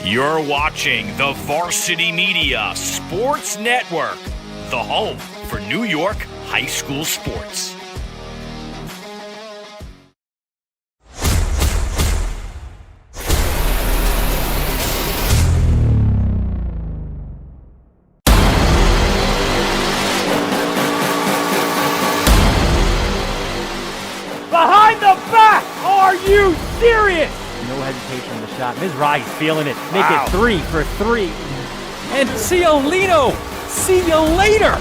You're watching the Varsity Media Sports Network, the home for New York high school sports. Behind the back! Are you serious? No hesitation on the shot. Ms. Rice feeling it. Make it 3 for 3. And Ciolino, see you later.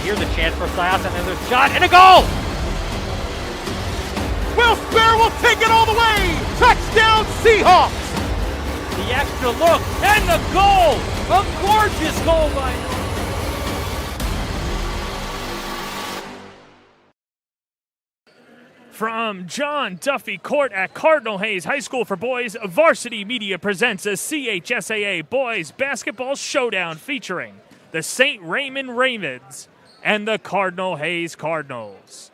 Here's a chance for Syasa, and there's a shot and a goal. Will Spare will take it all the way. Touchdown Seahawks. The extra look and the goal. A gorgeous goal by From John Duffy Court at Cardinal Hayes High School for Boys, Varsity Media presents a CHSAA Boys Basketball Showdown featuring the St. Raymond Raymonds and the Cardinal Hayes Cardinals.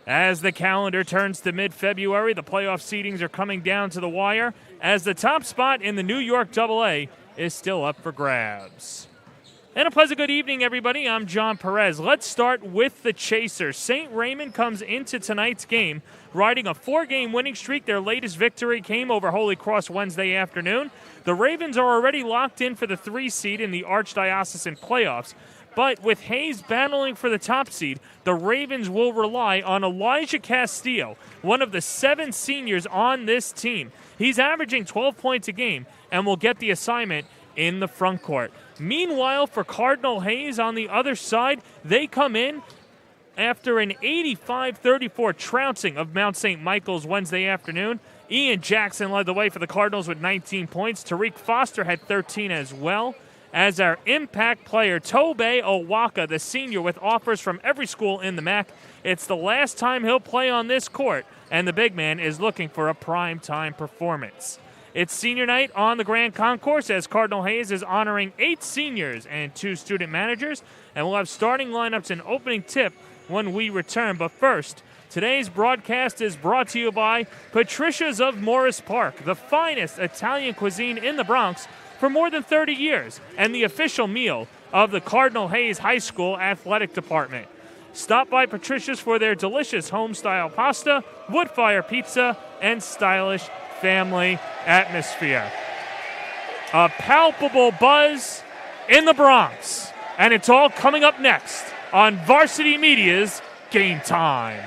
As the calendar turns to mid-February, the playoff seedings are coming down to the wire as the top spot in the New York AA is still up for grabs. And a pleasant good evening, everybody. I'm John Perez. Let's start with the Chasers. St. Raymond comes into tonight's game riding a 4-game winning streak. Their latest victory came over Holy Cross Wednesday afternoon. The Ravens are already locked in for the 3 seed in the Archdiocesan playoffs. But with Hayes battling for the top seed, the Ravens will rely on Elijah Castillo, one of the 7 seniors on this team. He's averaging 12 points a game and will get the assignment in the front court. Meanwhile, for Cardinal Hayes on the other side, they come in after an 85-34 trouncing of Mount St. Michael's Wednesday afternoon. Ian Jackson led the way for the Cardinals with 19 points. Tariq Foster had 13 as well. As our impact player, Tobey Owaka, the senior with offers from every school in the MAC, it's the last time he'll play on this court, and the big man is looking for a prime-time performance. It's senior night on the Grand Concourse as Cardinal Hayes is honoring 8 seniors and 2 student managers, and we'll have starting lineups and opening tip when we return. But first, today's broadcast is brought to you by Patricia's of Morris Park, the finest Italian cuisine in the Bronx for more than 30 years, and the official meal of the Cardinal Hayes High School Athletic Department. Stop by Patricia's for their delicious home-style pasta, wood-fire pizza, and stylish family atmosphere. A palpable buzz in the Bronx, and it's all coming up next on Varsity Media's Game Time.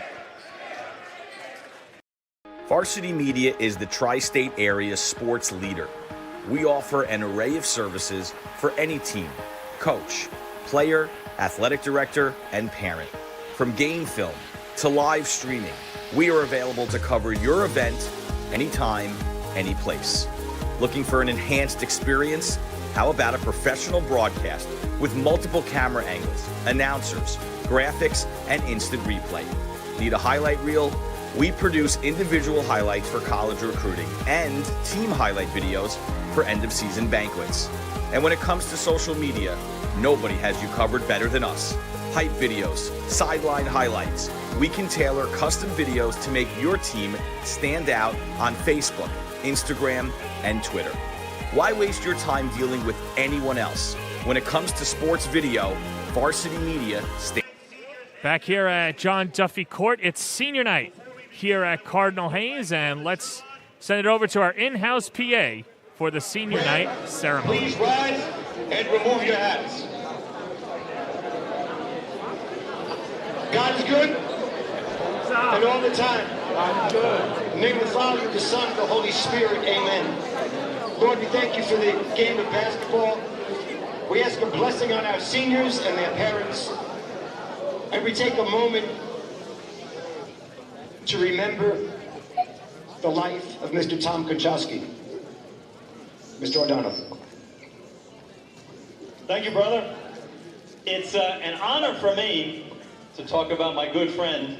Varsity Media is the tri-state area sports leader. We offer an array of services for any team, coach, player, athletic director, and parent. From game film to live streaming, we are available to cover your event anytime, any place. Looking for an enhanced experience? How about a professional broadcast with multiple camera angles, announcers, graphics, and instant replay? Need a highlight reel? We produce individual highlights for college recruiting and team highlight videos for end-of-season banquets. And when it comes to social media, nobody has you covered better than us. Hype videos, sideline highlights. We can tailor custom videos to make your team stand out on Facebook, Instagram, and Twitter. Why waste your time dealing with anyone else? When it comes to sports video, Varsity Media stands. Back here at John Duffy Court, it's senior night here at Cardinal Hayes, and let's send it over to our in-house PA for the senior night ceremony. Please rise and remove your hats. God is good, and all the time. God is good. In the name of the Father, the Son, and the Holy Spirit, amen. Lord, we thank you for the game of basketball. We ask a blessing on our seniors and their parents. And we take a moment to remember the life of Mr. Tom Konchowski. Mr. O'Donnell. Thank you, brother. It's an honor for me to talk about my good friend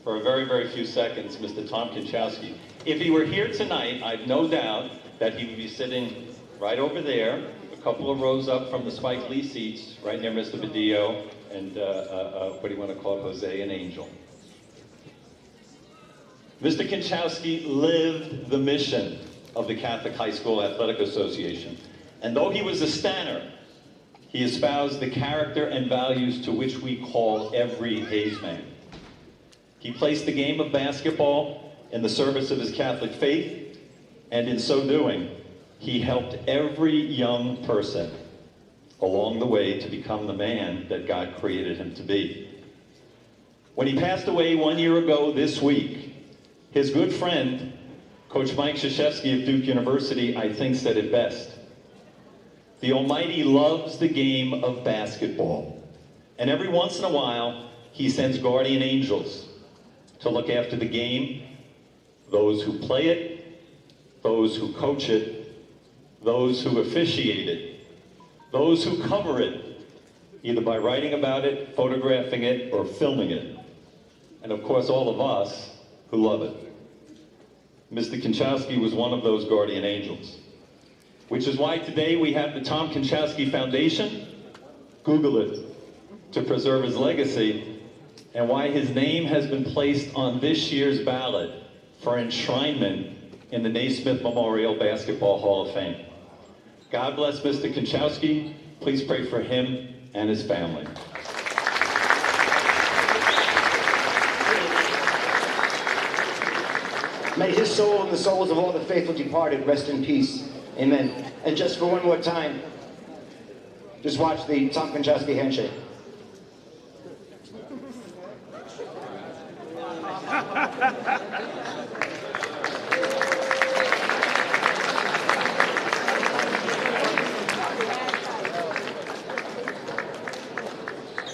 for a very, very few seconds, Mr. Tom Konchowski. If he were here tonight, I've no doubt that he would be sitting right over there, a couple of rows up from the Spike Lee seats, right near Mr. Badillo and, what do you want to call it, Jose and Angel. Mr. Konchowski lived the mission. of the Catholic High School Athletic Association. And though he was a Stanner, he espoused the character and values to which we call every Hayes man. He placed the game of basketball in the service of his Catholic faith, and in so doing, he helped every young person along the way to become the man that God created him to be. When he passed away 1 year ago this week, his good friend, Coach Mike Krzyzewski of Duke University, I think said it best. The Almighty loves the game of basketball, and every once in a while, he sends guardian angels to look after the game, those who play it, those who coach it, those who officiate it, those who cover it, either by writing about it, photographing it, or filming it, and of course all of us who love it. Mr. Konchowski was one of those guardian angels, which is why today we have the Tom Konchowski Foundation, Google it, to preserve his legacy, and why his name has been placed on this year's ballot for enshrinement in the Naismith Memorial Basketball Hall of Fame. God bless Mr. Konchowski. Please pray for him and his family. May his soul and the souls of all the faithful departed rest in peace. Amen. And just for one more time, just watch the Tom Konchowski handshake.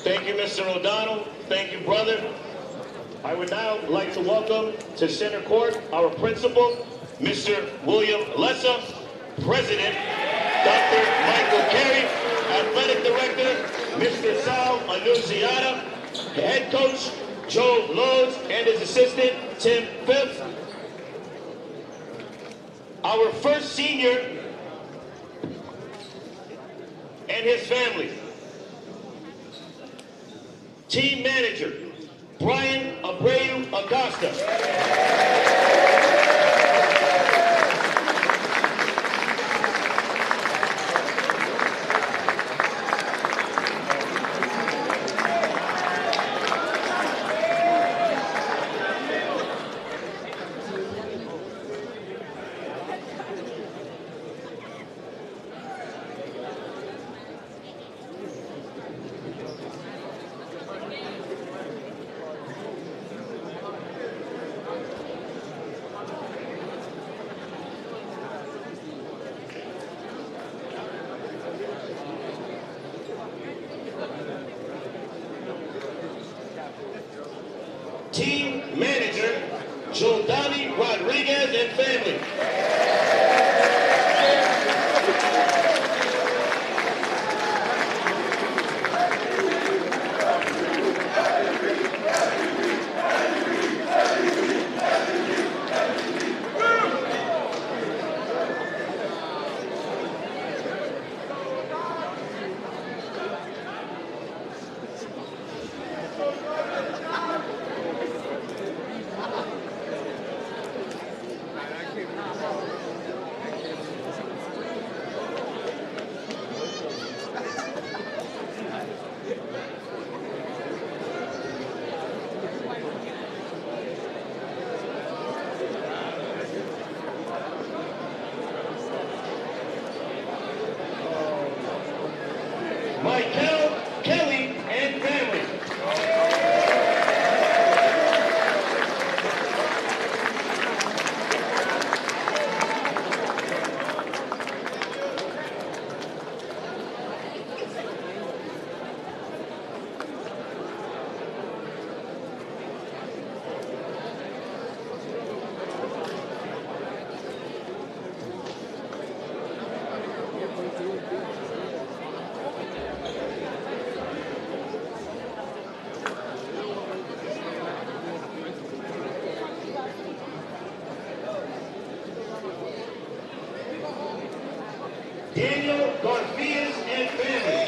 Thank you, Mr. O'Donnell. Thank you, brother. I would now like to welcome to center court our principal, Mr. William Lessa, President, Dr. Michael Carey, Athletic Director, Mr. Sal Annunziata, Head Coach Joe Lodes, and his assistant, Tim Phipps. Our first senior and his family. Team manager, Brian Abreu Acosta. Team manager, Jordani Rodriguez and family. Michael Kelly and family. Daniel Garfias and family.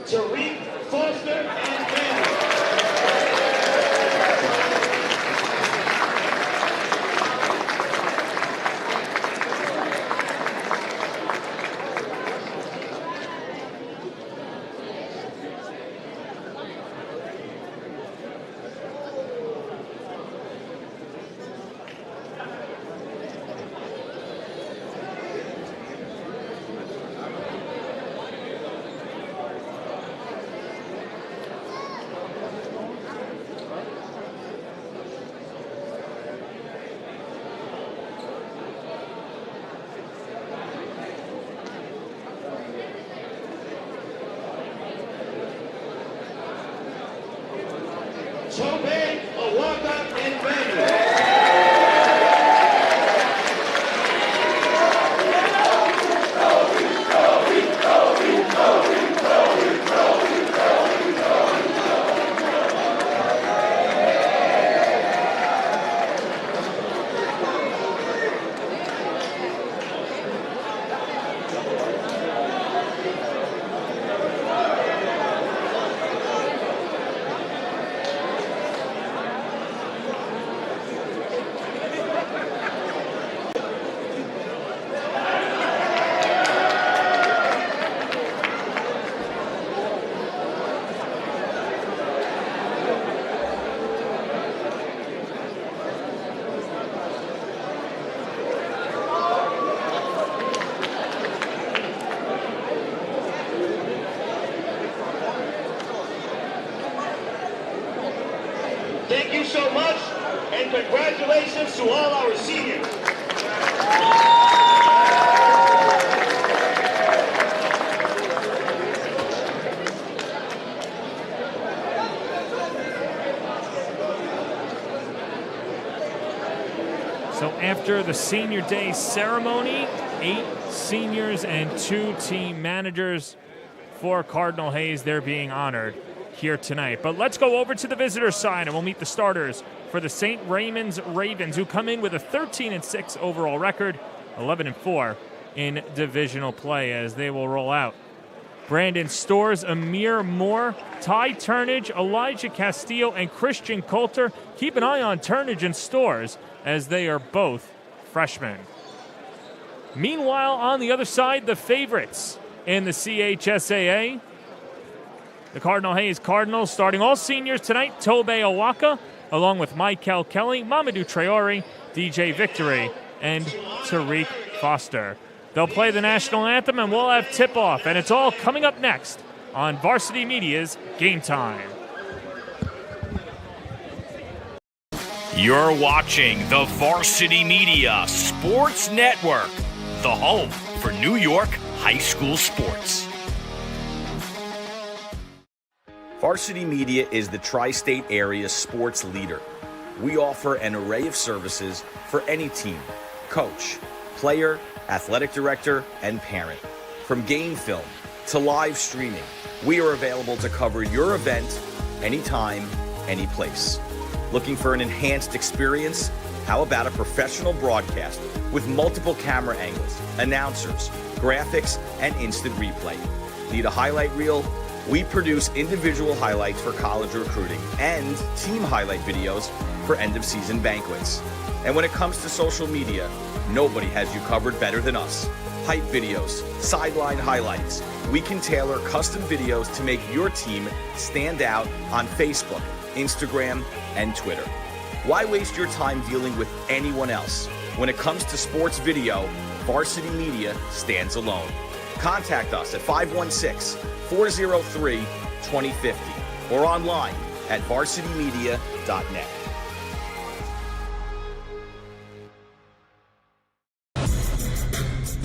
Tariq, Foster, and Cardinal. Tobey, Awaka, and Brandon. Thank you so much, and congratulations to all our seniors. So after the Senior Day ceremony, 8 seniors and 2 team managers for Cardinal Hayes, they're being honored here tonight. But let's go over to the visitor side, and we'll meet the starters for the St. Raymonds Ravens, who come in with a 13-6 overall record, 11-4 in divisional play as they will roll out. Brandon Stores, Amir Moore, Ty Turnage, Elijah Castillo, and Christian Coulter. Keep an eye on Turnage and Stores as they are both freshmen. Meanwhile, on the other side, the favorites in the CHSAA, the Cardinal Hayes Cardinals, starting all seniors tonight, Tobey Awaka, along with Michael Kelly, Mamadou Traore, DJ Victory, and Tariq Foster. They'll play the national anthem, and we'll have tip-off, and it's all coming up next on Varsity Media's Game Time. You're watching the Varsity Media Sports Network, the home for New York high school sports. Varsity Media is the tri-state area sports leader. We offer an array of services for any team, coach, player, athletic director, and parent. From game film to live streaming, we are available to cover your event anytime, any place. Looking for an enhanced experience? How about a professional broadcast with multiple camera angles, announcers, graphics, and instant replay? Need a highlight reel? We produce individual highlights for college recruiting and team highlight videos for end-of-season banquets. And when it comes to social media, nobody has you covered better than us. Hype videos, sideline highlights. We can tailor custom videos to make your team stand out on Facebook, Instagram, and Twitter. Why waste your time dealing with anyone else? When it comes to sports video, Varsity Media stands alone. Contact us at 516-403-2050 or online at varsitymedia.net.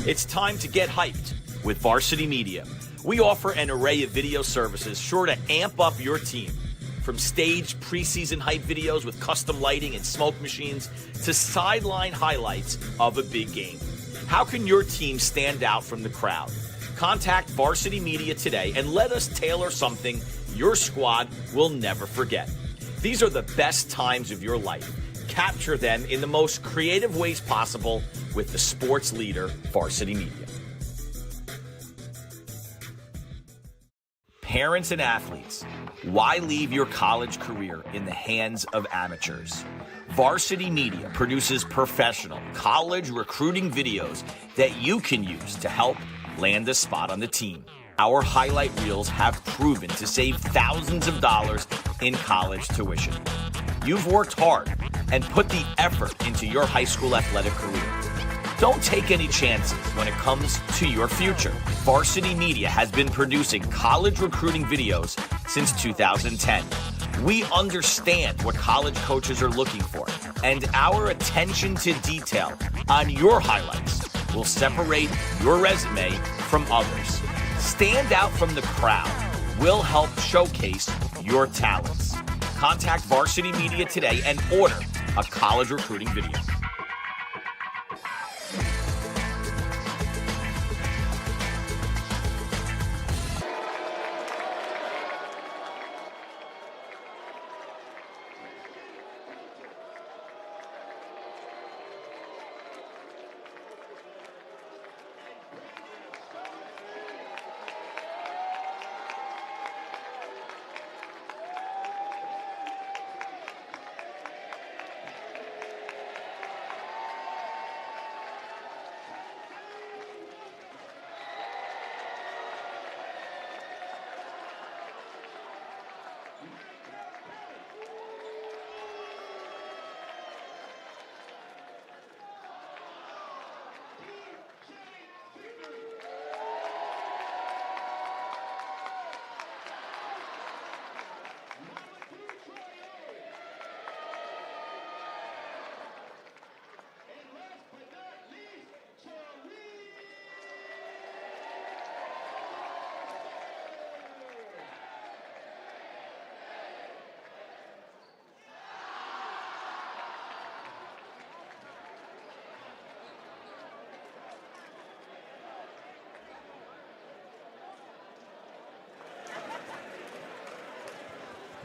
It's time to get hyped with Varsity Media. We offer an array of video services sure to amp up your team. From staged preseason hype videos with custom lighting and smoke machines to sideline highlights of a big game. How can your team stand out from the crowd? Contact Varsity Media today and let us tailor something your squad will never forget. These are the best times of your life. Capture them in the most creative ways possible with the sports leader, Varsity Media. Parents and athletes, why leave your college career in the hands of amateurs? Varsity Media produces professional college recruiting videos that you can use to help land a spot on the team. Our highlight reels have proven to save thousands of dollars in college tuition. You've worked hard and put the effort into your high school athletic career. Don't take any chances when it comes to your future. Varsity Media has been producing college recruiting videos since 2010. We understand what college coaches are looking for, and our attention to detail on your highlights will separate your resume from others. Stand out from the crowd. We'll help showcase your talents. Contact Varsity Media today and order a college recruiting video.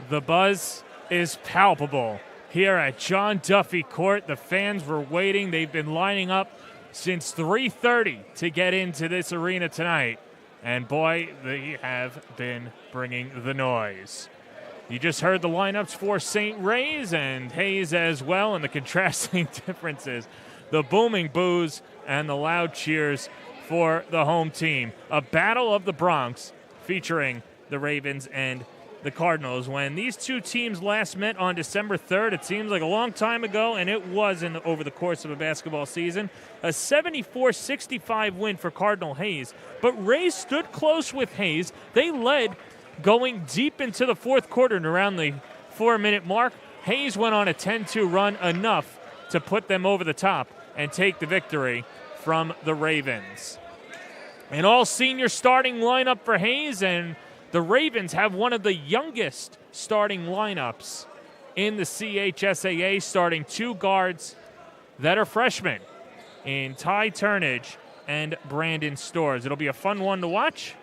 The buzz is palpable here at John Duffy Court. The fans were waiting. They've been lining up since 3:30 to get into this arena tonight. And boy, they have been bringing the noise. You just heard the lineups for St. Ray's and Hayes as well, and the contrasting differences. The booming boos and the loud cheers for the home team. A battle of the Bronx featuring the Ravens and the Cardinals. When these two teams last met on December 3rd, it seems like a long time ago, and it was over the course of a basketball season. A 74-65 win for Cardinal Hayes, but Rays stood close with Hayes. They led going deep into the fourth quarter and around the 4-minute mark. Hayes went on a 10-2 run, enough to put them over the top and take the victory from the Ravens. An all-senior starting lineup for Hayes, and the Ravens have one of the youngest starting lineups in the CHSAA, starting two guards that are freshmen in Ty Turnage and Brandon Storrs. It'll be a fun one to watch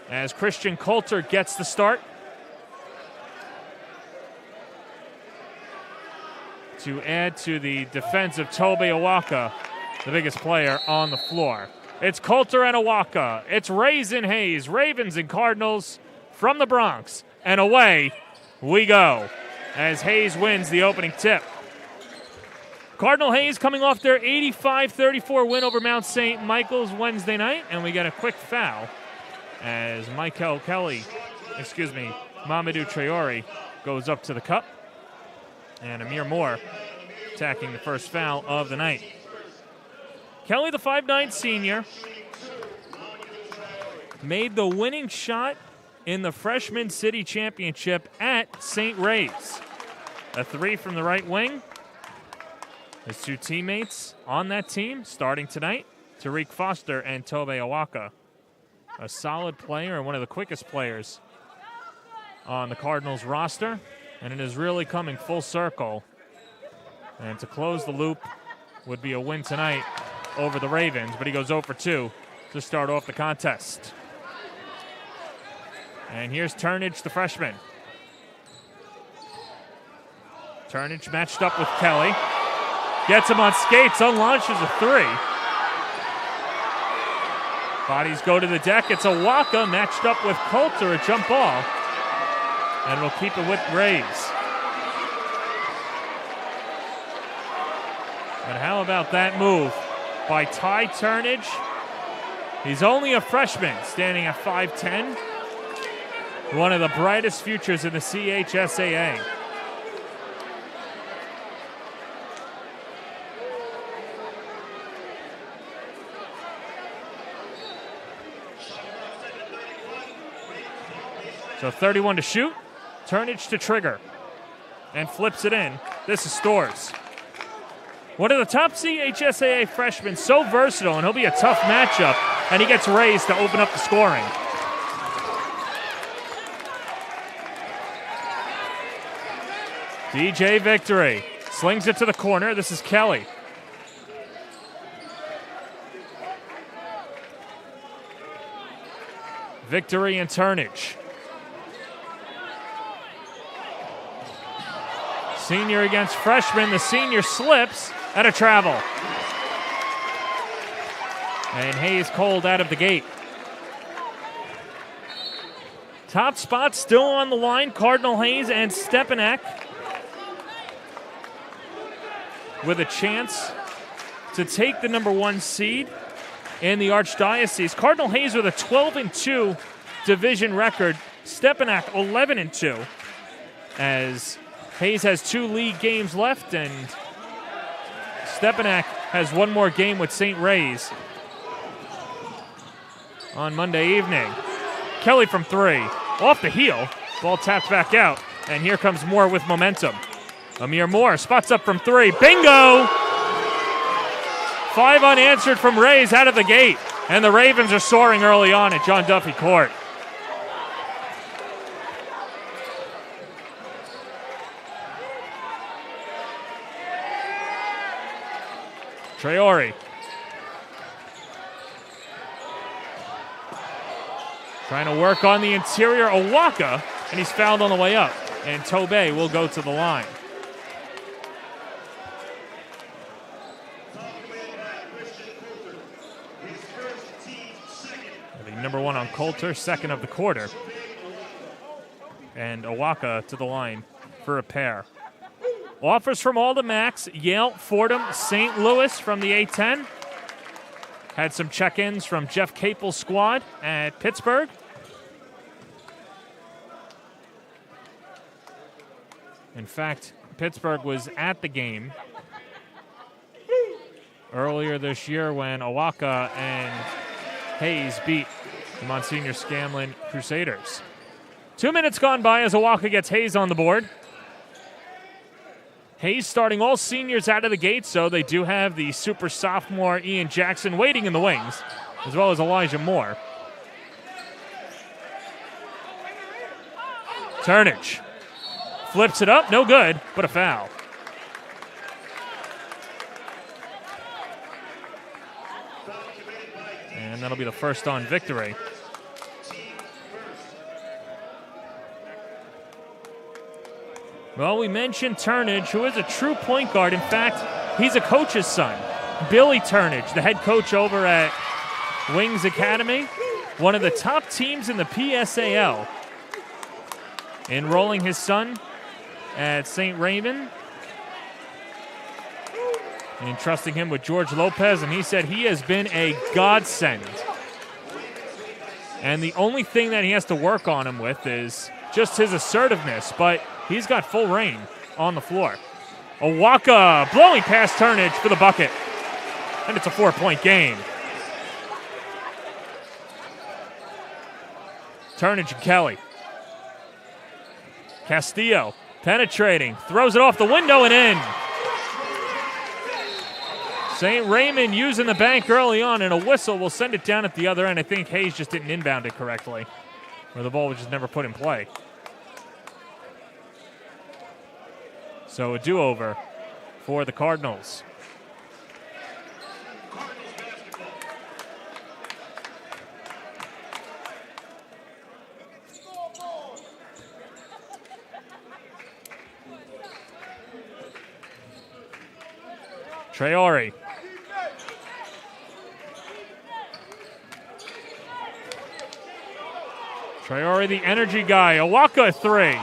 as Christian Coulter gets the start to add to the defense of Tobe Awaka, the biggest player on the floor. It's Coulter and Awaka. It's Rays and Hayes, Ravens and Cardinals from the Bronx. And away we go as Hayes wins the opening tip. Cardinal Hayes coming off their 85-34 win over Mount St. Michael's Wednesday night. And we get a quick foul as Mamadou Traore goes up to the cup. And Amir Moore attacking the first foul of the night. Kelly, the 5'9 senior, made the winning shot in the Freshman City Championship at St. Ray's. A three from the right wing. His two teammates on that team starting tonight, Tariq Foster and Tobe Awaka. A solid player and one of the quickest players on the Cardinals roster. And it is really coming full circle. And to close the loop would be a win tonight over the Ravens, but he goes 0 for 2 to start off the contest. And here's Turnage, the freshman. Turnage matched up with Kelly. Gets him on skates, unlaunches a three. Bodies go to the deck. It's Awaka matched up with Coulter, a jump ball. And it'll keep it with Rays. But how about that move by Ty Turnage? He's only a freshman, standing at 5'10". One of the brightest futures in the CHSAA. So 31 to shoot, Turnage to trigger, and flips it in. This is Storrs. One of the top CHSAA freshmen, so versatile, and he'll be a tough matchup, and he gets raised to open up the scoring. DJ Victory slings it to the corner. This is Kelly. Victory and Turnage. Senior against freshman. The senior slips and a travel. And Hayes cold out of the gate. Top spot still on the line. Cardinal Hayes and Stepanek with a chance to take the number 1 seed in the Archdiocese. Cardinal Hayes with a 12-2 division record. Stepanek 11-2 as Hayes has 2 league games left, and Stepanek has 1 more game with St. Ray's on Monday evening. Kelly from 3. Off the heel. Ball tapped back out, and here comes Moore with momentum. Amir Moore spots up from 3. Bingo! 5 unanswered from Ray's out of the gate, and the Ravens are soaring early on at John Duffy Court. Traore. Trying to work on the interior. Awaka, and he's fouled on the way up. And Tobey will go to the line. The number 1 on Coulter, second of the quarter. And Awaka to the line for a pair. Offers from all the Macs, Yale, Fordham, St. Louis from the A-10. Had some check-ins from Jeff Capel's squad at Pittsburgh. In fact, Pittsburgh was at the game earlier this year when Awaka and Hayes beat the Monsignor Scanlon Crusaders. 2 minutes gone by as Awaka gets Hayes on the board. Hayes starting all seniors out of the gate, so they do have the super sophomore Ian Jackson waiting in the wings, as well as Elijah Moore. Turnage flips it up, no good, but a foul. And that'll be the first on Victory. Well, we mentioned Turnage, who is a true point guard. In fact, he's a coach's son. Billy Turnage, the head coach over at Wings Academy, one of the top teams in the PSAL. Enrolling his son at St. Raymond, and entrusting him with George Lopez, and he said he has been a godsend. And the only thing that he has to work on him with is just his assertiveness, but he's got full reign on the floor. Awaka blowing past Turnage for the bucket. And it's a 4-point game. Turnage and Kelly. Castillo penetrating, throws it off the window and in. St. Raymond using the bank early on, and a whistle will send it down at the other end. I think Hayes just didn't inbound it correctly, or the ball was just never put in play. So a do-over for the Cardinals. Traore. Traore, the energy guy. Awaka, 3.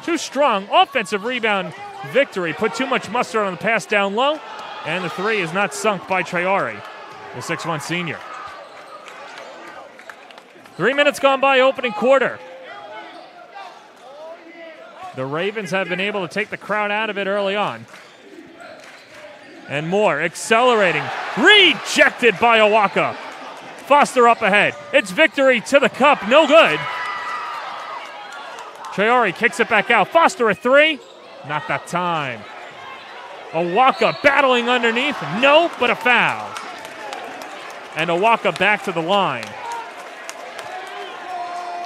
Too strong. Offensive rebound victory. Put too much mustard on the pass down low. And the 3 is not sunk by Traore, the 6'1 senior. 3 minutes gone by opening quarter. The Ravens have been able to take the crowd out of it early on. And Moore accelerating. Rejected by Awaka. Foster up ahead. It's victory to the cup. No good. Traore kicks it back out. Foster, a 3. Not that time. Awaka battling underneath. No, but a foul. And Awaka back to the line.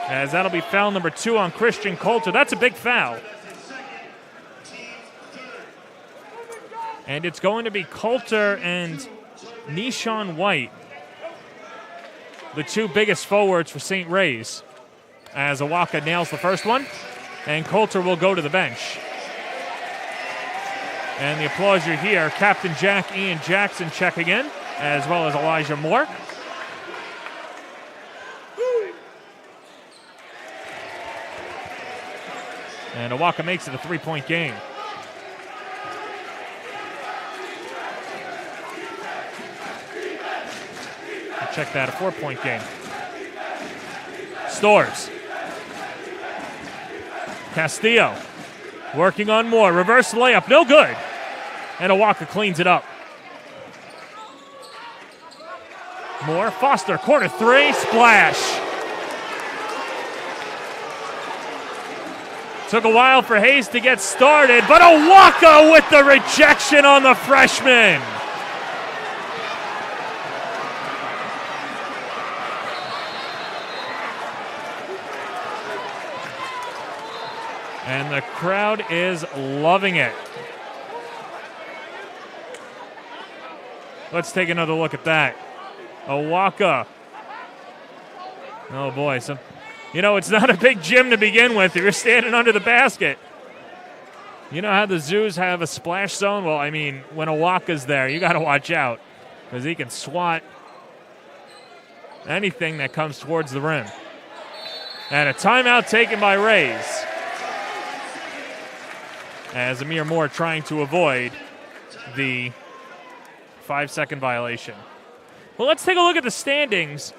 As that'll be foul number 2 on Christian Coulter. That's a big foul. And it's going to be Coulter and Nishan White, the 2 biggest forwards for St. Ray's, as Awaka nails the first one, and Coulter will go to the bench. And the applause you hear, Captain Jack Ian Jackson checking in, as well as Elijah Moore. And Awaka makes it a 3-point game. We'll check that, a 4-point game. Stores. Castillo working on Moore. Reverse layup, no good. And Awaka cleans it up. Moore, Foster, corner 3, splash. Took a while for Hayes to get started, but Awaka with the rejection on the freshman. And the crowd is loving it. Let's take another look at that. Awaka. Oh boy, you know, it's not a big gym to begin with if you're standing under the basket. You know how the zoos have a splash zone? Well, I mean, when Awaka's there, you got to watch out because he can swat anything that comes towards the rim. And a timeout taken by Rays, as Amir Moore trying to avoid the 5-second violation. Well, let's take a look at the standings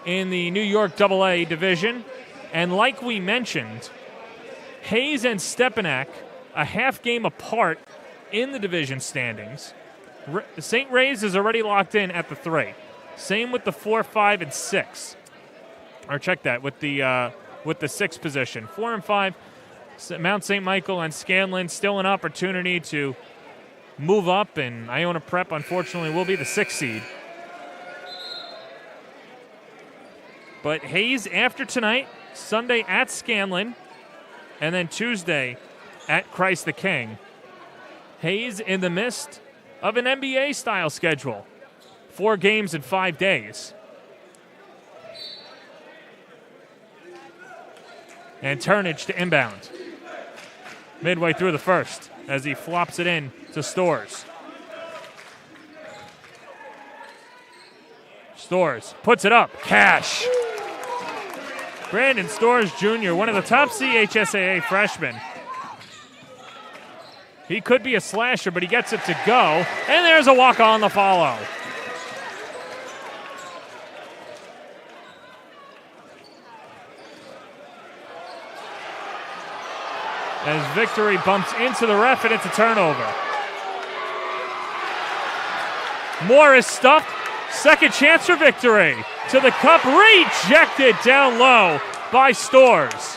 in the New York AA division. And like we mentioned, Hayes and Stepanak a half game apart in the division standings. St. Ray's is already locked in at the 3. Same with the 4, 5, and 6. Or check that with the 6th position. 4 and 5, Mount St. Michael and Scanlon still an opportunity to move up, and Iona Prep unfortunately will be the 6th seed. But Hayes after tonight, Sunday at Scanlon, and then Tuesday at Christ the King. Hayes in the midst of an NBA-style schedule. 4 games in 5 days. And Turnage to inbound. Midway through the first as he flops it in to Stores. Stores puts it up. Cash. Brandon Stores Jr., one of the top CHSAA freshmen. He could be a slasher, but he gets it to go. And there's a walk on the follow. As Victory bumps into the ref, and it's a turnover. Moore is stuffed. Second chance for Victory. To the cup, rejected down low by Stores.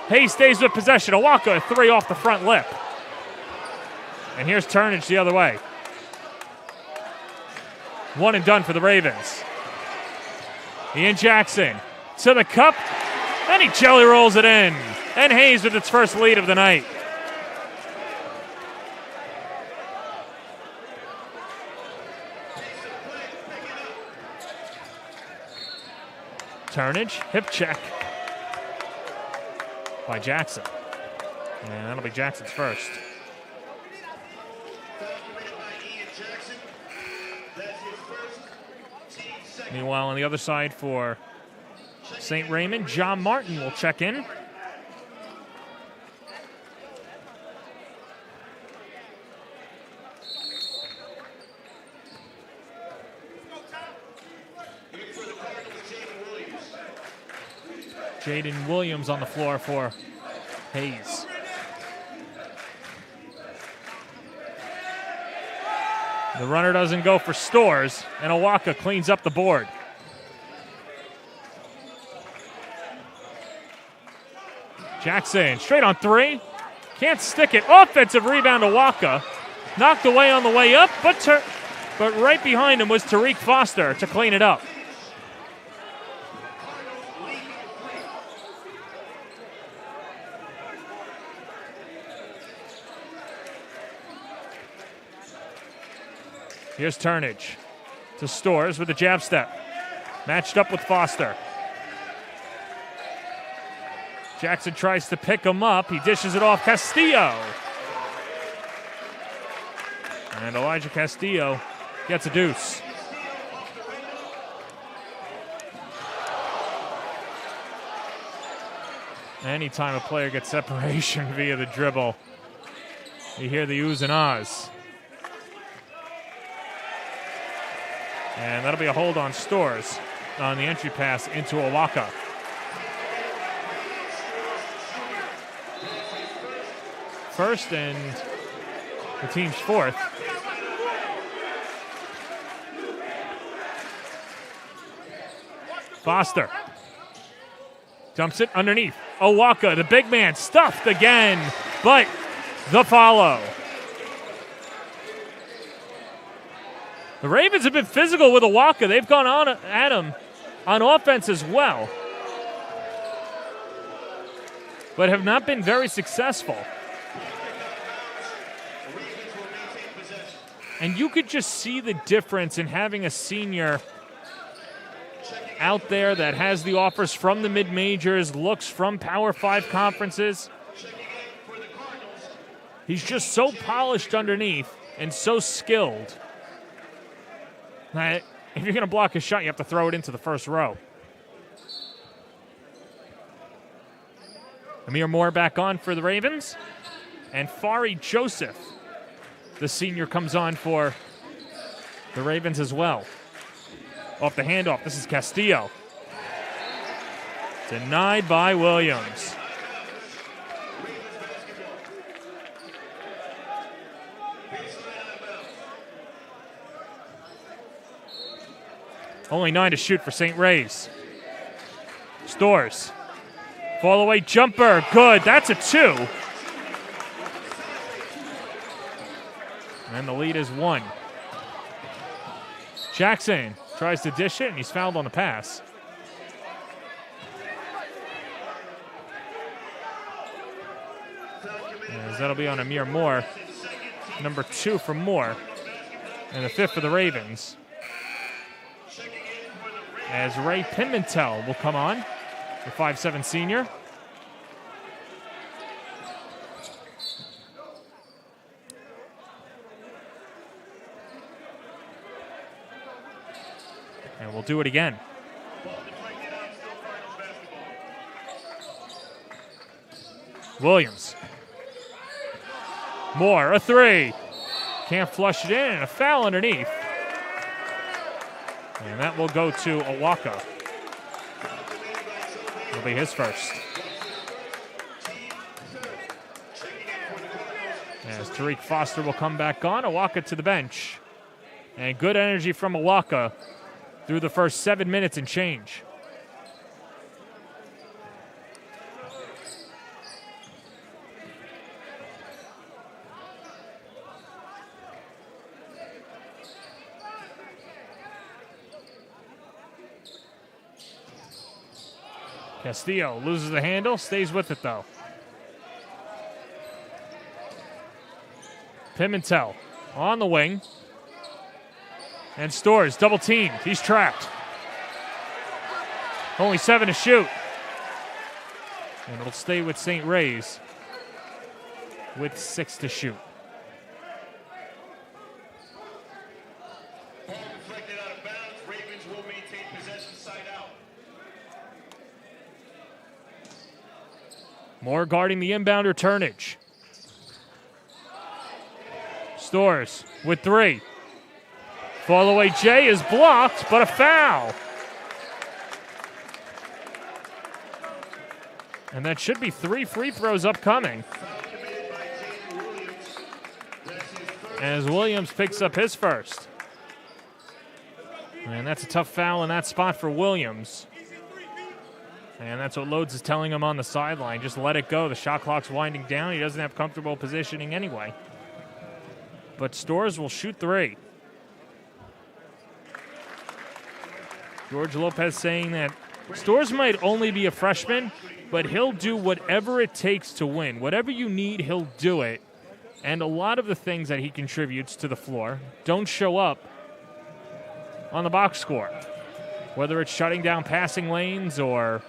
Hayes stays with possession. Awaka, 3 off the front lip. And here's Turnage the other way. 1 and done for the Ravens. Ian Jackson to the cup, and he jelly rolls it in. And Hayes with its first lead of the night. Turnage, hip check by Jackson. And that'll be Jackson's first. Meanwhile, on the other side for St. Raymond, John Martin will check in. Jaden Williams on the floor for Hayes. The runner doesn't go for Stores, and Owaka cleans up the board. Jackson, straight on three. Can't stick it. Offensive rebound to Owaka. Knocked away on the way up, but right behind him was Tariq Foster to clean it up. Here's Turnage to Stores with a jab step. Matched up with Foster. Jackson tries to pick him up. He dishes it off Castillo. And Elijah Castillo gets a deuce. Anytime a player gets separation via the dribble, you hear the oohs and ahs. And that'll be a hold on Stores on the entry pass into Owaka. First and the team's fourth. Foster dumps it underneath. Owaka, the big man, stuffed again, but the follow. The Ravens have been physical with Owaka. They've gone on at him on offense as well, but have not been very successful. And you could just see the difference in having a senior out there that has the offers from the mid-majors, looks from Power 5 conferences. He's just so polished underneath and so skilled that if you're going to block his shot, you have to throw it into the first row. Amir Moore back on for the Ravens. And Fari Joseph, the senior, comes on for the Ravens as well. Off the handoff, this is Castillo. Denied by Williams. Only 9 to shoot for St. Ray's. Stores. Fall away jumper, good, that's a 2. And the lead is 1. Jackson tries to dish it, and he's fouled on the pass. As that'll be on Amir Moore. Number 2 for Moore. And the 5th for the Ravens. As Ray Pimentel will come on, the 5'7" senior. And we'll do it again. Williams. Moore, a 3. Can't flush it in, and a foul underneath. And that will go to Owaka. It'll be his first. As Tariq Foster will come back on, Owaka to the bench. And good energy from Owaka through the first 7 minutes and change. Castillo loses the handle, stays with it though. Pimentel on the wing. And Stores, double teamed. He's trapped. Only 7 to shoot. And it'll stay with St. Ray's with 6 to shoot. Ball deflected out of bounds. Ravens will maintain possession side out. Moore guarding the inbounder, Turnage. Stores with 3. Fall away Jay is blocked, but a foul. And that should be 3 free throws upcoming. As Williams picks up his first. And that's a tough foul in that spot for Williams. And that's what Loads is telling him on the sideline. Just let it go. The shot clock's winding down. He doesn't have comfortable positioning anyway. But Stores will shoot 3. George Lopez saying that Stores might only be a freshman, but he'll do whatever it takes to win. Whatever you need, he'll do it. And a lot of the things that he contributes to the floor don't show up on the box score. Whether it's shutting down passing lanes or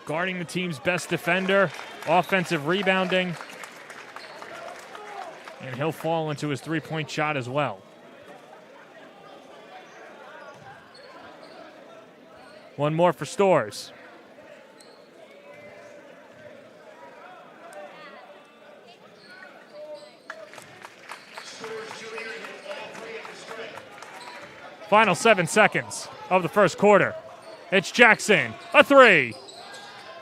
guarding the team's best defender, offensive rebounding. And he'll fall into his three-point shot as well. One more for Stores. Final 7 seconds of the first quarter. It's Jackson, a 3.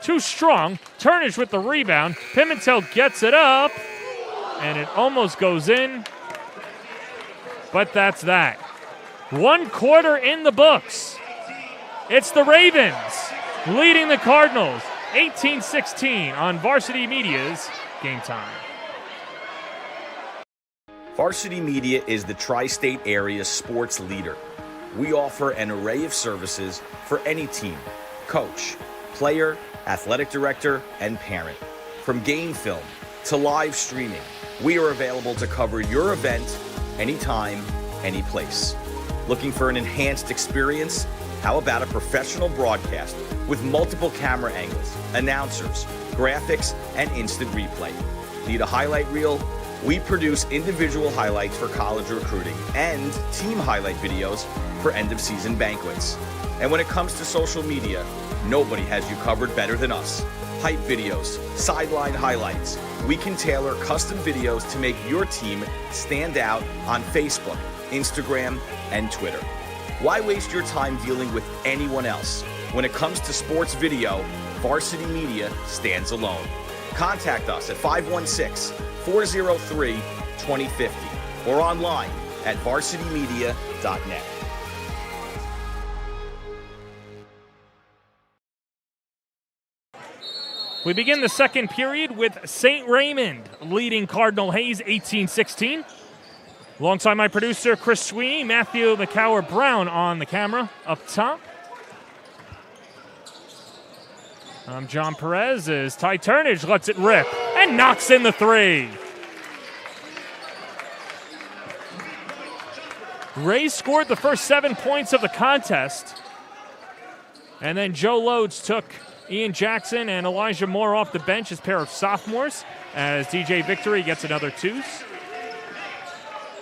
Too strong. Turnage with the rebound. Pimentel gets it up, and it almost goes in. But that's that. 1 quarter in the books. It's the Ravens leading the Cardinals 18-16 on Varsity Media's Game Time. Varsity Media is the tri-state area sports leader. We offer an array of services for any team, coach, player, athletic director, and parent. From game film to live streaming, we are available to cover your event anytime, any place. Looking for an enhanced experience? How about a professional broadcast with multiple camera angles, announcers, graphics, and instant replay? Need a highlight reel? We produce individual highlights for college recruiting and team highlight videos for end-of-season banquets. And when it comes to social media, nobody has you covered better than us. Hype videos, sideline highlights. We can tailor custom videos to make your team stand out on Facebook, Instagram, and Twitter. Why waste your time dealing with anyone else? When it comes to sports video, Varsity Media stands alone. Contact us at 516-403-2050 or online at varsitymedia.net. We begin the second period with St. Raymond leading Cardinal Hayes 18-16. Alongside my producer, Chris Sweeney, Matthew McCower-Brown on the camera up top. I'm John Perez as Ty Turnage lets it rip and knocks in the 3. Ray scored the first 7 points of the contest. And then Joe Loads took Ian Jackson and Elijah Moore off the bench as pair of sophomores as DJ Victory gets another 2s.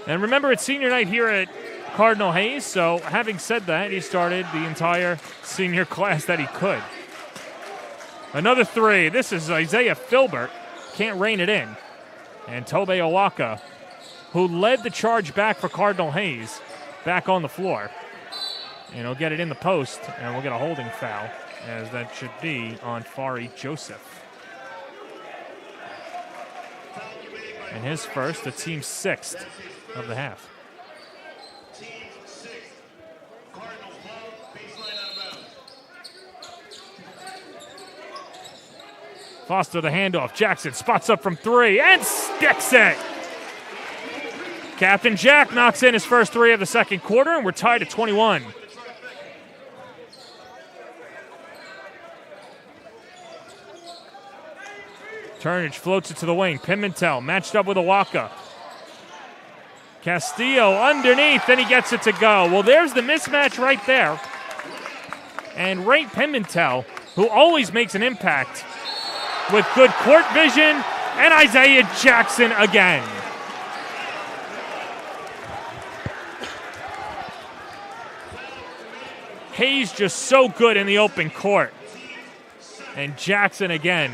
And remember, it's senior night here at Cardinal Hayes, so having said that, he started the entire senior class that he could. Another 3. This is Isaiah Filbert. Can't rein it in. And Tobe Owaka, who led the charge back for Cardinal Hayes, back on the floor. And he'll get it in the post, and we'll get a holding foul, as that should be on Fari Joseph. And his first, the team's 6th of the half. Foster the handoff. Jackson spots up from 3 and sticks it. Captain Jack knocks in his first 3 of the second quarter, and we're tied at 21. Turnage floats it to the wing. Pimentel matched up with Owaka. Castillo underneath, and he gets it to go. Well, there's the mismatch right there. And Ray Pimentel, who always makes an impact with good court vision, and Isaiah Jackson again. Hayes just so good in the open court. And Jackson again.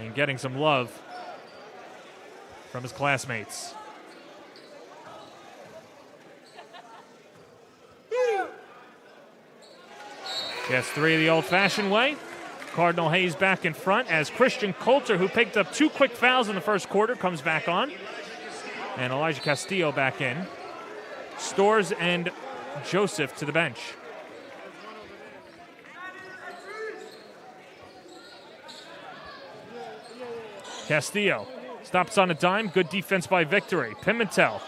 And getting some love from his classmates. Gets 3 the old-fashioned way. Cardinal Hayes back in front as Christian Coulter, who picked up 2 quick fouls in the first quarter, comes back on. And Elijah Castillo back in. Stores and Joseph to the bench. Castillo stops on a dime. Good defense by Victory. Pimentel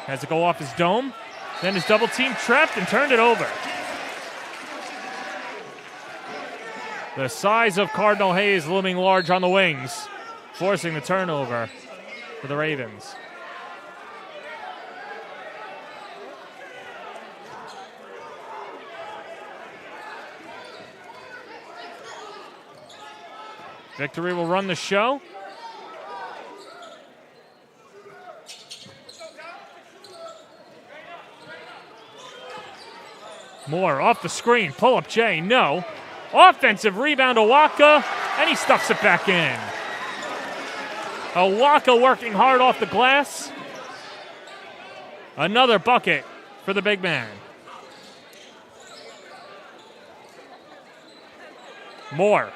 has to go off his dome. Then his double team trapped and turned it over. The size of Cardinal Hayes looming large on the wings, forcing the turnover for the Ravens. Victory will run the show. Moore off the screen, pull up Jay, no. Offensive rebound, Owaka, and he stuffs it back in. Owaka working hard off the glass. Another bucket for the big man. Moore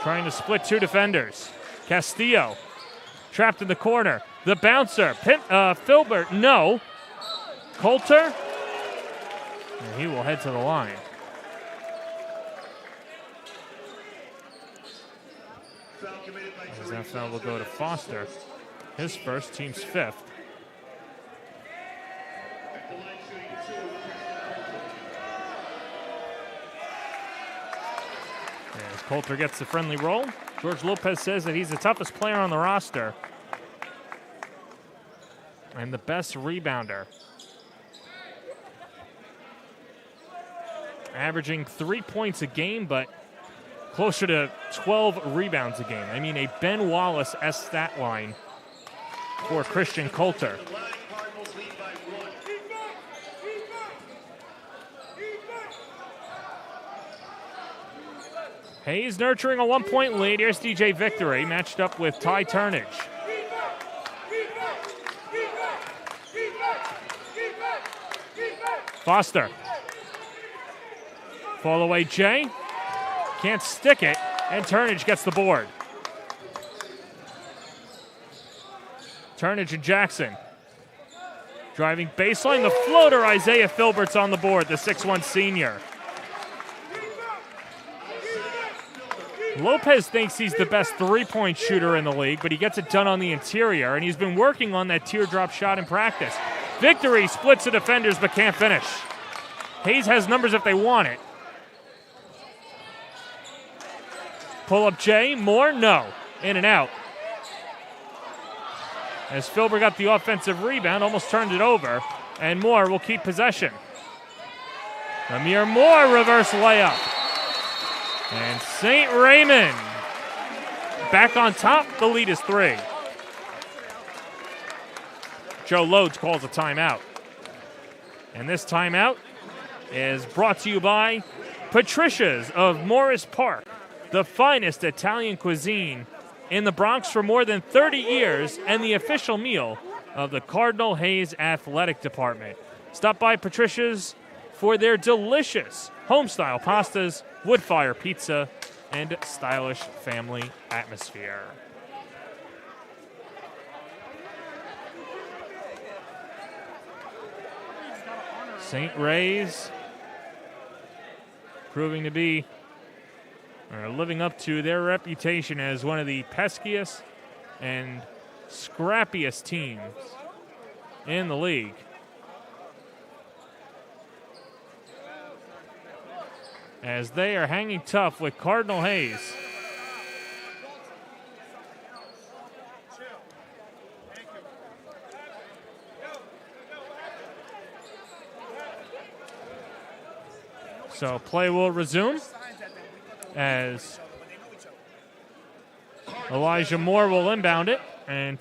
trying to split 2 defenders. Castillo trapped in the corner. The bouncer, Filbert, no. Coulter, and he will head to the line. As that foul will go to Foster. His first, team's 5th. As Coulter gets the friendly roll, George Lopez says that he's the toughest player on the roster and the best rebounder. Averaging 3 points a game, but closer to 12 rebounds a game. I mean, a Ben Wallace-esque stat line for Christian Coulter. Hayes nurturing a 1-point lead. Here's DJ Victory, matched up with Ty Turnage. Foster. Fall away Jay. Can't stick it, and Turnage gets the board. Turnage and Jackson. Driving baseline, the floater, Isaiah Filbert's on the board, the 6'1 senior. Lopez thinks he's the best 3-point shooter in the league, but he gets it done on the interior, and he's been working on that teardrop shot in practice. Victory splits the defenders, but can't finish. Hayes has numbers if they want it. Pull up Jay, Moore, no. In and out. As Filbert got the offensive rebound, almost turned it over, and Moore will keep possession. Amir Moore, reverse layup. And St. Raymond back on top. The lead is 3. Joe Lodes calls a timeout. And this timeout is brought to you by Patricia's of Morris Park, the finest Italian cuisine in the Bronx for more than 30 years and the official meal of the Cardinal Hayes Athletic Department. Stop by Patricia's for their delicious home-style pastas, wood-fire pizza, and stylish family atmosphere. St. Ray's proving to be, or living up to their reputation as one of the peskiest and scrappiest teams in the league. As they are hanging tough with Cardinal Hayes. So play will resume as Elijah Moore will inbound it, and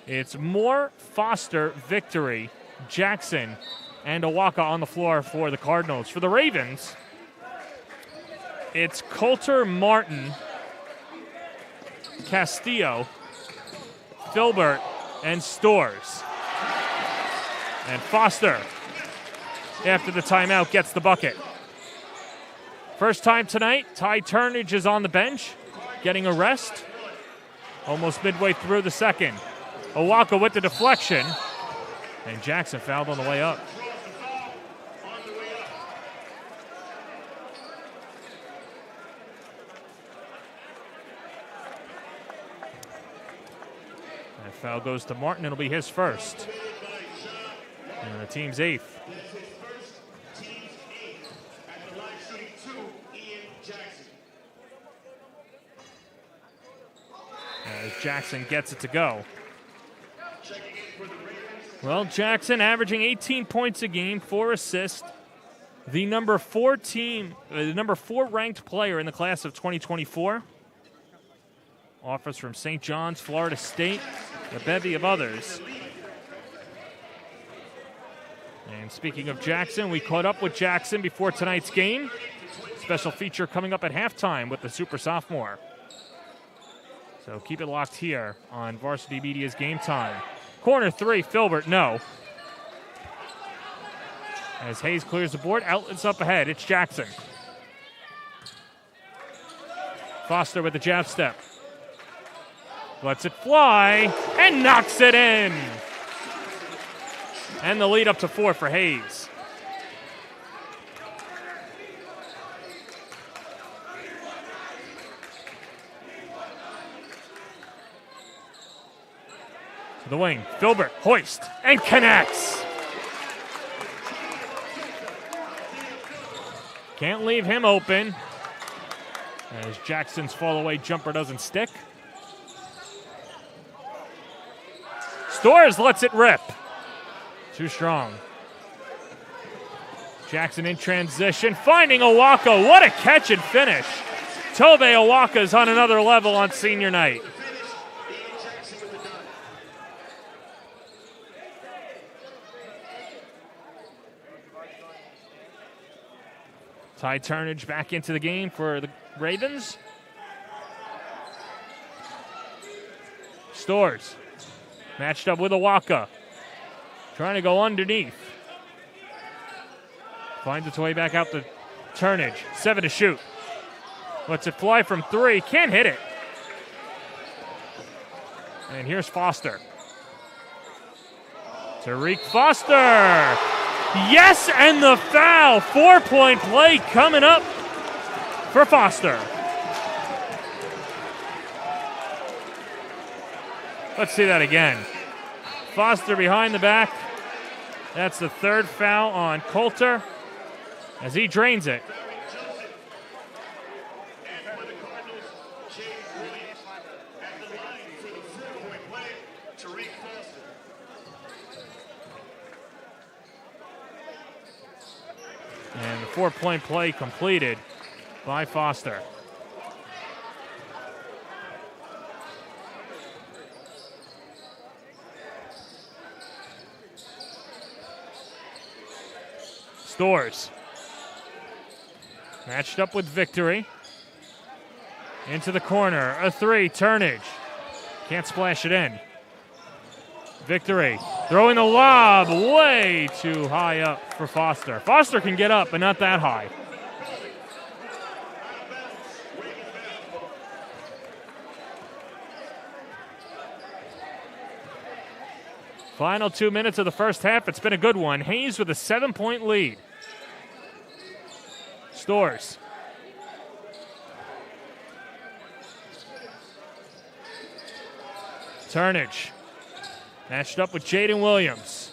it's Moore, Foster, Victory, Jackson, and Owaka on the floor for the Cardinals. For the Ravens, it's Coulter, Martin, Castillo, Filbert, and Stores. And Foster, after the timeout, gets the bucket. First time tonight, Ty Turnage is on the bench, getting a rest. Almost midway through the second. Owaka with the deflection. And Jackson fouled on the way up. That foul goes to Martin. It'll be his first. And the team's eighth. As Jackson gets it to go. Well, Jackson averaging 18 points a game, 4 assists. The number 4 ranked player in the class of 2024. Offers from St. John's, Florida State, a bevy of others. And speaking of Jackson, we caught up with Jackson before tonight's game. Special feature coming up at halftime with the super sophomore. So keep it locked here on Varsity Media's Game Time. Corner 3, Filbert, no. As Hayes clears the board, outlets up ahead. It's Jackson. Foster with the jab step. Lets it fly and knocks it in. And the lead up to 4 for Hayes. To the wing, Filbert, hoist, and connects. Can't leave him open. As Jackson's fall-away jumper doesn't stick. Stores lets it rip. Too strong. Jackson in transition, finding Owaka. What a catch and finish. Tobe Owaka's on another level on senior night. Ty Turnage back into the game for the Ravens. Stores matched up with Owaka. Trying to go underneath. Finds its way back out to Turnage. 7 to shoot. Lets it fly from 3. Can't hit it. And here's Foster. Tariq Foster. Yes, and the foul. 4-point play coming up for Foster. Let's see that again. Foster behind the back. That's the 3rd foul on Coulter as he drains it. And the 4-point play completed by Foster. Stores. Matched up with Victory. Into the corner. A 3. Turnage. Can't splash it in. Victory. Throwing the lob way too high up for Foster. Foster can get up, but not that high. Final 2 minutes of the first half. It's been a good one. Hayes with a 7-point lead. Stores. Turnage. Matched up with Jaden Williams.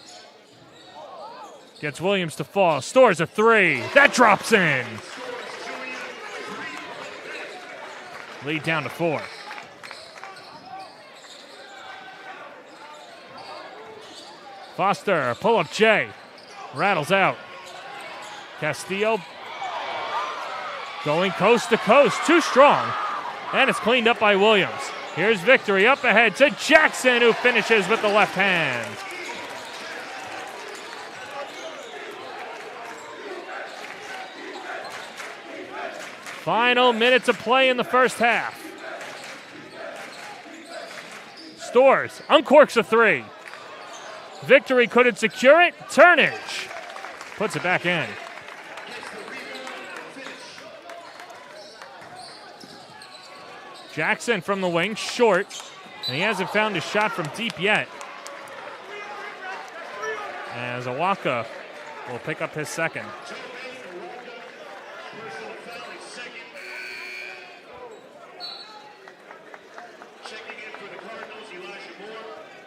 Gets Williams to fall. Stores a 3. That drops in. Lead down to 4. Foster, pull-up J. Rattles out. Castillo going coast to coast. Too strong. And it's cleaned up by Williams. Here's Victory up ahead to Jackson, who finishes with the left hand. Final minute to play in the first half. Stores uncorks a three. Victory couldn't secure it. Turnage puts it back in. Jackson from the wing, short, and he hasn't found his shot from deep yet. As Awaka will pick up his second.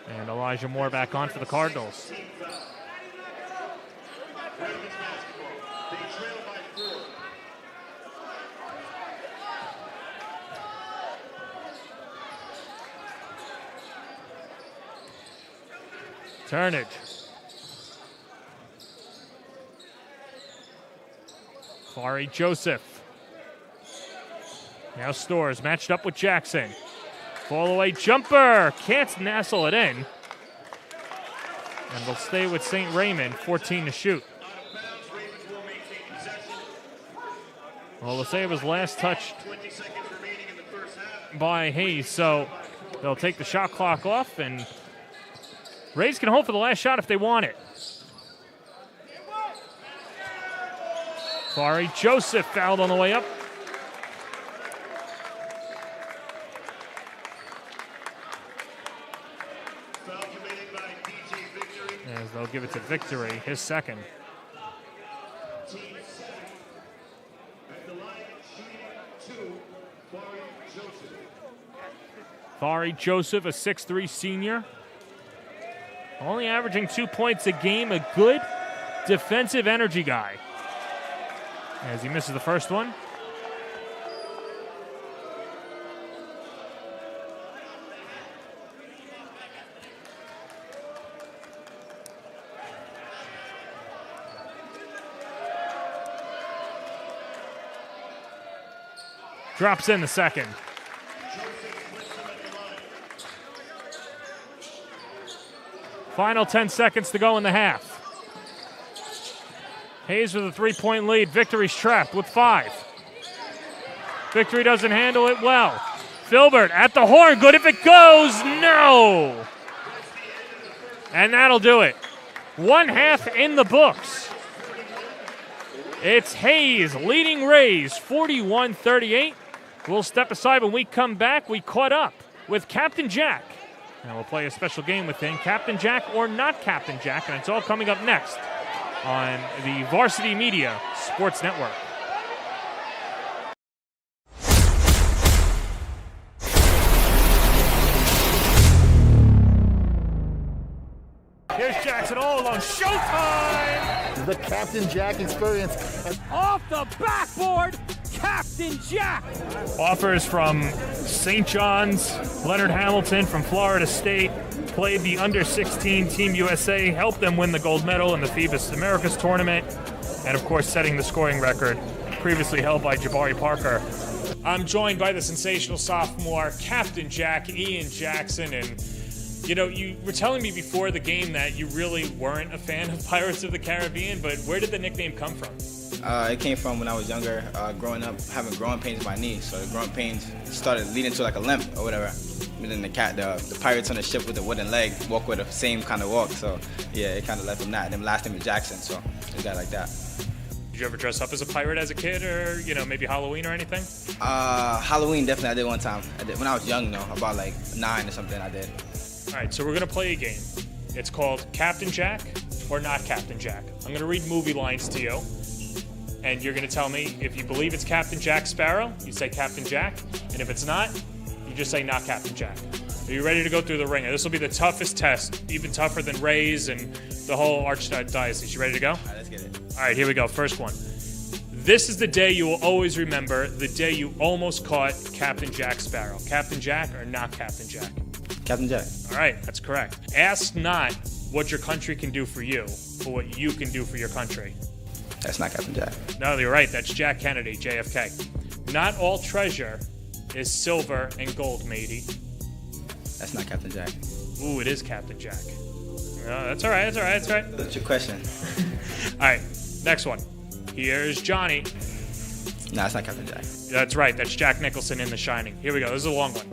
And Elijah Moore back on for the Cardinals. Turnage. Fari Joseph. Now Stores matched up with Jackson. Fall away jumper. Can't nestle it in. And they'll stay with St. Raymond, 14 to shoot. Well, Lasea was last touched by Hayes, so they'll take the shot clock off, and Rays can hold for the last shot if they want it. Fari Joseph fouled on the way up. As they'll give it to Victory, his second. Fari Joseph, a 6'3" senior. Only averaging 2 points a game, a good defensive energy guy. As he misses the first one. Drops in the second. Final 10 seconds to go in the half. Hayes with a 3-point lead. Victory's trapped with 5. Victory doesn't handle it well. Filbert at the horn. Good if it goes. No. And that'll do it. 1 half in the books. It's Hayes leading Rays 41-38. We'll step aside when we come back. We caught up with Captain Jack. And we'll play a special game with him, Captain Jack or not Captain Jack, and it's all coming up next on the Varsity Media Sports Network. Here's Jackson all alone. Showtime! The Captain Jack experience. Off the backboard, Captain Jack. Offers from St. John's, Leonard Hamilton from Florida State, played the under-16 Team USA, helped them win the gold medal in the FIBA Americas tournament, and of course setting the scoring record previously held by Jabari Parker. I'm joined by the sensational sophomore, Captain Jack, Ian Jackson, and you know, you were telling me before the game that you really weren't a fan of Pirates of the Caribbean, but where did the nickname come from? It came from when I was younger, growing up, having growing pains in my knee. So the growing pains started leading to like a limp or whatever. And then the pirates on the ship with the wooden leg walk with the same kind of walk. So yeah, it kind of led from that. And then last name is Jackson, so it got like that. Did you ever dress up as a pirate as a kid, or maybe Halloween or anything? Halloween definitely I did one time. I did when I was young though, about like 9 or something. I did. All right, so we're gonna play a game. It's called Captain Jack or not Captain Jack. I'm gonna read movie lines to you, and you're gonna tell me if you believe it's Captain Jack Sparrow, you say Captain Jack, and if it's not, you just say not Captain Jack. Are you ready to go through the ringer? This will be the toughest test, even tougher than Rays and the whole Archdiocese. You ready to go? All right, let's get it. All right, here we go. First one. This is the day you will always remember, the day you almost caught Captain Jack Sparrow. Captain Jack or not Captain Jack? Captain Jack. All right, that's correct. Ask not what your country can do for you, but what you can do for your country. That's not Captain Jack. No, you're right. That's Jack Kennedy, JFK. Not all treasure is silver and gold, matey. That's not Captain Jack. Ooh, it is Captain Jack. No, that's all right. What's your question? All right, next one. Here's Johnny. Nah, it's not Captain Jack. That's right. That's Jack Nicholson in The Shining. Here we go. This is a long one.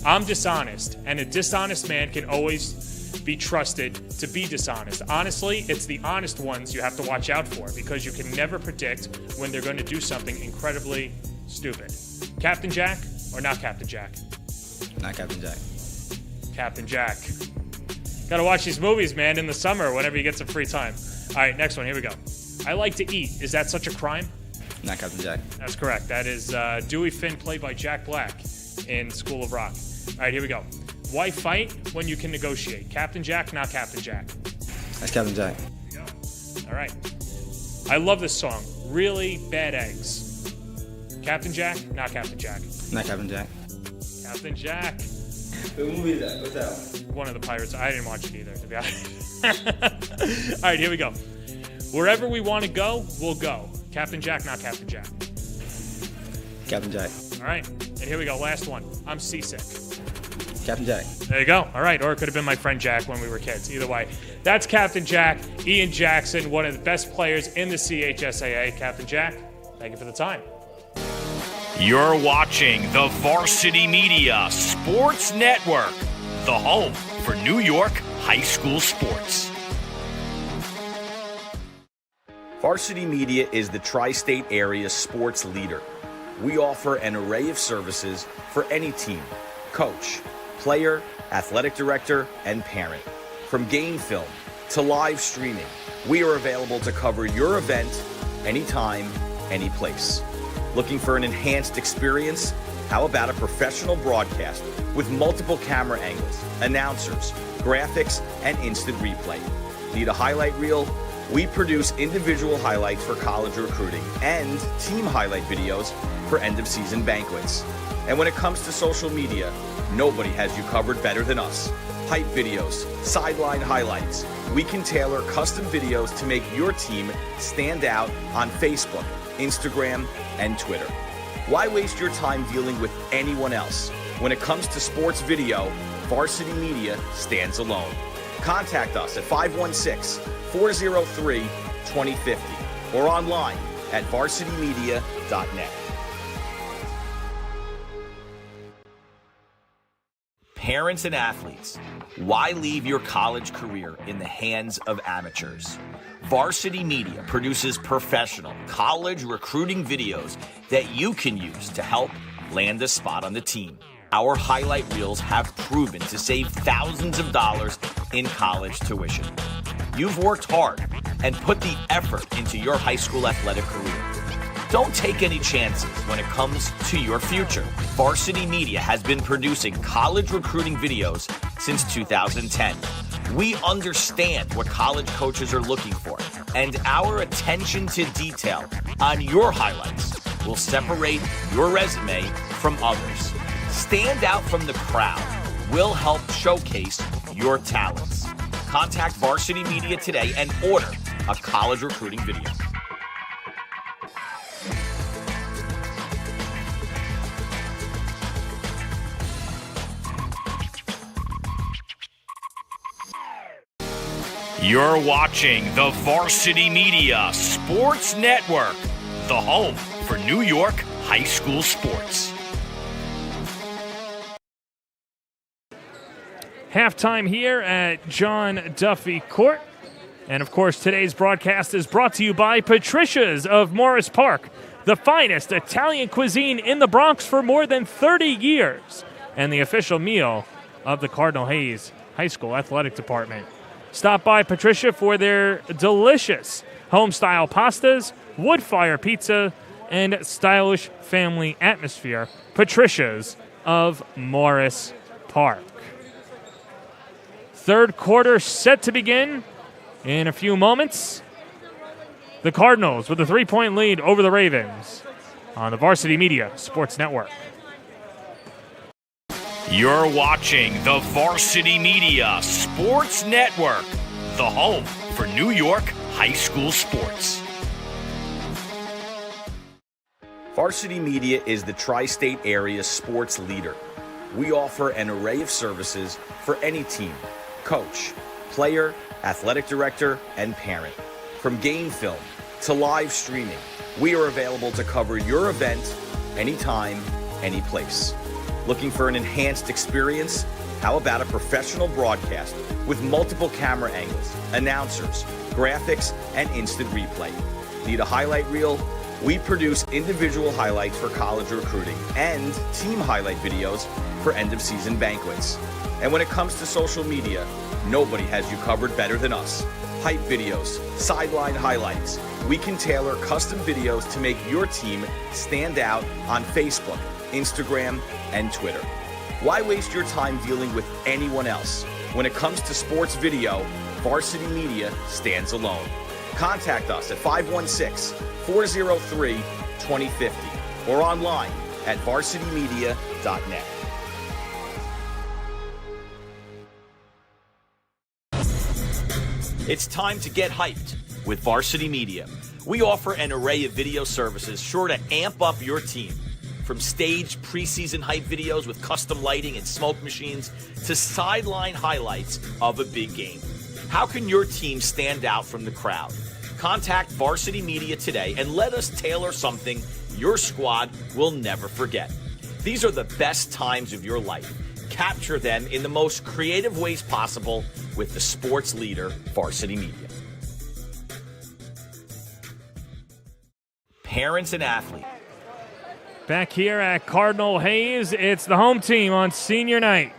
I'm dishonest, and a dishonest man can always be trusted to be dishonest. Honestly, it's the honest ones you have to watch out for because you can never predict when they're going to do something incredibly stupid. Captain Jack or not Captain Jack? Not Captain Jack. Captain Jack. Got to watch these movies, man, in the summer whenever you get some free time. All right, next one. Here we go. I like to eat. Is that such a crime? Not Captain Jack. That's correct. That is Dewey Finn, played by Jack Black in School of Rock. All right, here we go. Why fight when you can negotiate? Captain Jack, not Captain Jack? That's Captain Jack. Here we go. All right. I love this song. Really Bad Eggs. Captain Jack, not Captain Jack? Not Captain Jack. Captain Jack. What movie is that? What's that one? One of the Pirates. I didn't watch it either, to be honest. All right, here we go. Wherever we want to go, we'll go. Captain Jack, not Captain Jack? Captain Jack. All right, and here we go. Last one. I'm seasick. Captain Jack. There you go. All right, or it could have been my friend Jack when we were kids. Either way, that's Captain Jack. Ian Jackson, one of the best players in the CHSAA. Captain Jack, thank you for the time. You're watching the Varsity Media Sports Network, the home for New York high school sports. Varsity Media is the tri-state area sports leader. We offer an array of services for any team, coach, player, athletic director, and parent. From game film to live streaming, we are available to cover your event anytime, any place. Looking for an enhanced experience? How about a professional broadcast with multiple camera angles, announcers, graphics, and instant replay? Need a highlight reel? We produce individual highlights for college recruiting and team highlight videos for end-of-season banquets. And when it comes to social media, nobody has you covered better than us. Hype videos, sideline highlights. We can tailor custom videos to make your team stand out on Facebook, Instagram, and Twitter. Why waste your time dealing with anyone else? When it comes to sports video, Varsity Media stands alone. Contact us at 516-403-2050 or online at varsitymedia.net. Parents and athletes, why leave your college career in the hands of amateurs? Varsity Media produces professional college recruiting videos that you can use to help land a spot on the team. Our highlight reels have proven to save thousands of dollars in college tuition. You've worked hard and put the effort into your high school athletic career. Don't take any chances when it comes to your future. Varsity Media has been producing college recruiting videos since 2010. We understand what college coaches are looking for, and our attention to detail on your highlights will separate your resume from others. Stand out from the crowd. We'll help showcase your talents. Contact Varsity Media today and order a college recruiting video. You're watching the Varsity Media Sports Network, the home for New York high school sports. Halftime here at John Duffy Court. And of course, today's broadcast is brought to you by Patricia's of Morris Park, the finest Italian cuisine in the Bronx for more than 30 years, and the official meal of the Cardinal Hayes High School Athletic Department. Stop by Patricia for their delicious home-style pastas, wood-fire pizza, and stylish family atmosphere. Patricia's of Morris Park. Third quarter set to begin in a few moments. The Cardinals with a 3-point lead over the Ravens on the Varsity Media Sports Network. You're watching the Varsity Media Sports Network, the home for New York high school sports. Varsity Media is the tri-state area sports leader. We offer an array of services for any team, coach, player, athletic director, and parent. From game film to live streaming, we are available to cover your event anytime, any place. Looking for an enhanced experience? How about a professional broadcast with multiple camera angles, announcers, graphics, and instant replay? Need a highlight reel? We produce individual highlights for college recruiting and team highlight videos for end-of-season banquets. And when it comes to social media, nobody has you covered better than us. Hype videos, sideline highlights. We can tailor custom videos to make your team stand out on Facebook, Instagram, and Twitter. Why waste your time dealing with anyone else? When it comes to sports video, Varsity Media stands alone. Contact us at 516-403-2050 or online at varsitymedia.net. It's time to get hyped with Varsity Media. We offer an array of video services sure to amp up your team. From staged preseason hype videos with custom lighting and smoke machines to sideline highlights of a big game. How can your team stand out from the crowd? Contact Varsity Media today and let us tailor something your squad will never forget. These are the best times of your life. Capture them in the most creative ways possible with the sports leader, Varsity Media. Parents and athletes. Back here at Cardinal Hayes, it's the home team on senior night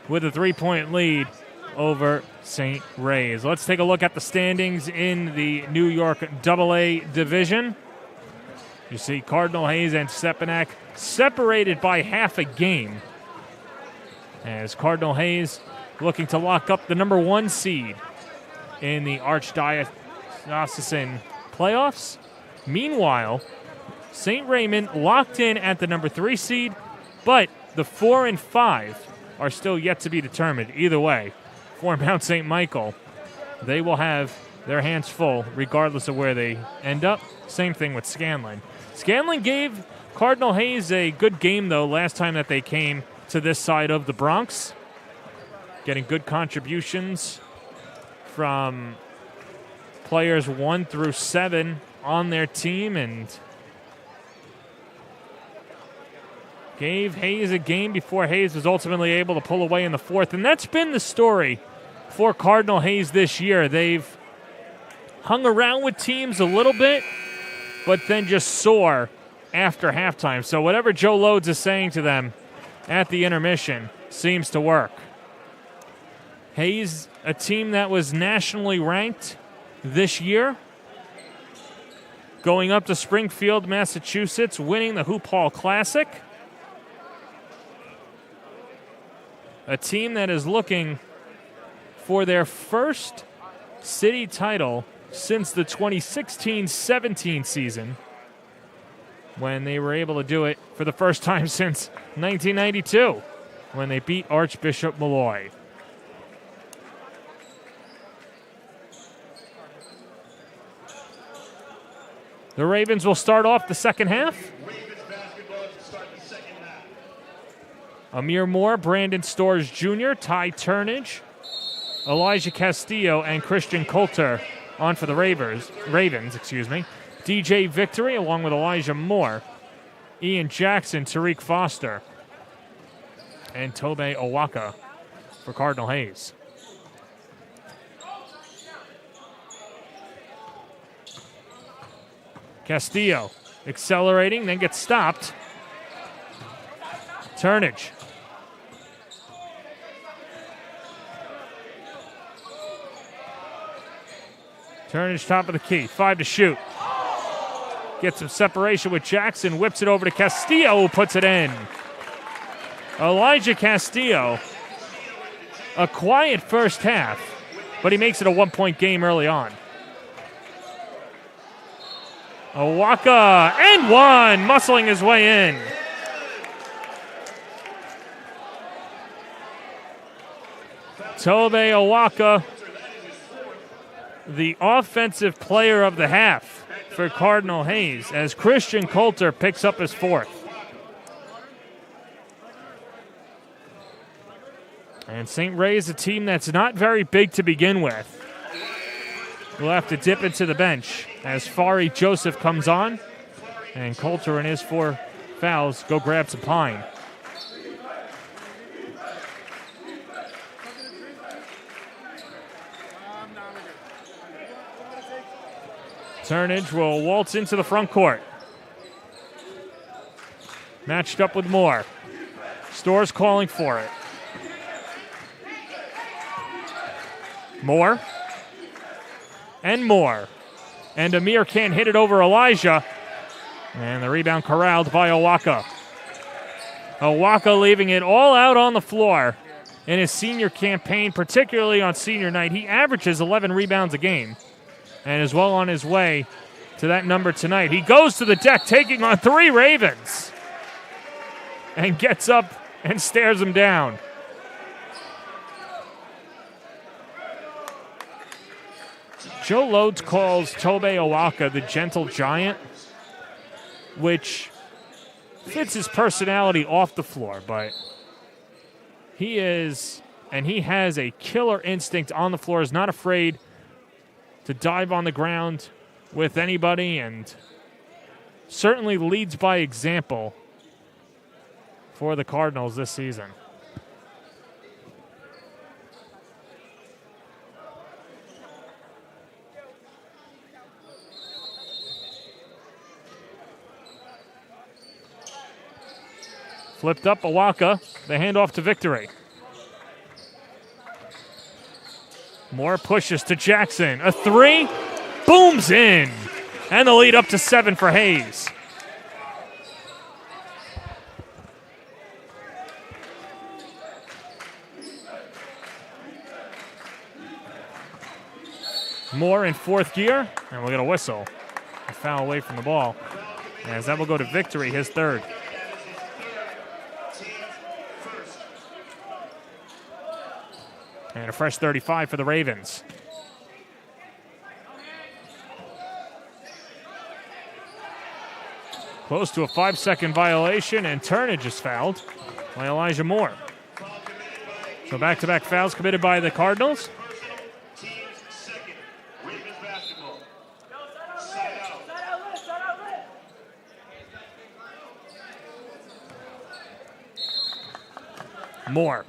with a 3-point lead over St. Ray's. Let's take a look at the standings in the New York AA division. You see Cardinal Hayes and Sepanak separated by half a game, as Cardinal Hayes looking to lock up the number 1 seed in the Archdiocesan playoffs. Meanwhile, St. Raymond locked in at the number 3 seed, but the 4 and 5 are still yet to be determined. Either way, for Mount St. Michael, they will have their hands full regardless of where they end up. Same thing with Scanlon. Scanlon gave Cardinal Hayes a good game, though, last time that they came to this side of the Bronx, getting good contributions from players 1 through 7 on their team, and gave Hayes a game before Hayes was ultimately able to pull away in the 4th. And that's been the story for Cardinal Hayes this year. They've hung around with teams a little bit, but then just soar after halftime. So whatever Joe Loads is saying to them at the intermission seems to work. Hayes, a team that was nationally ranked this year, going up to Springfield, Massachusetts, winning the Hoop Hall Classic. A team that is looking for their first city title since the 2016-17 season, when they were able to do it for the first time since 1992, when they beat Archbishop Malloy. The Ravens will start off the second half. Amir Moore, Brandon Storrs Jr., Ty Turnage, Elijah Castillo, and Christian Coulter on for the Ravens. DJ Victory, along with Elijah Moore, Ian Jackson, Tariq Foster, and Tobe Owaka for Cardinal Hayes. Castillo accelerating, then gets stopped. Turnage. Turnage top of the key, 5 to shoot. Gets some separation with Jackson, whips it over to Castillo, who puts it in. Elijah Castillo, a quiet first half, but he makes it a 1-point game early on. Owaka, and one, muscling his way in. Tobe Owaka, the offensive player of the half for Cardinal Hayes, as Christian Coulter picks up his 4th. And St. Ray is a team that's not very big to begin with. will have to dip into the bench as Fari Joseph comes on, and Coulter and his 4 fouls go grab some pine. Turnage will waltz into the front court. Matched up with Moore. Storrs calling for it. Moore. And Moore. And Amir can't hit it over Elijah. And the rebound corralled by Owaka. Owaka leaving it all out on the floor in his senior campaign, particularly on senior night. He averages 11 rebounds a game and is well on his way to that number tonight. He goes to the deck, taking on 3 Ravens, and gets up and stares them down. Joe Lodes calls Tobe Owaka the gentle giant, which fits his personality off the floor, but he is, and he has a killer instinct on the floor, is not afraid to dive on the ground with anybody, and certainly leads by example for the Cardinals this season. Flipped up, Owaka, the handoff to Victory. Moore pushes to Jackson. A 3, booms in. And the lead up to 7 for Hayes. Moore in 4th gear, and we'll get a whistle. A foul away from the ball. As that will go to Victory, his 3rd. And a fresh 35 for the Ravens. Close to a 5-second violation, and Turnage is fouled by Elijah Moore. So back-to-back fouls committed by the Cardinals. Moore.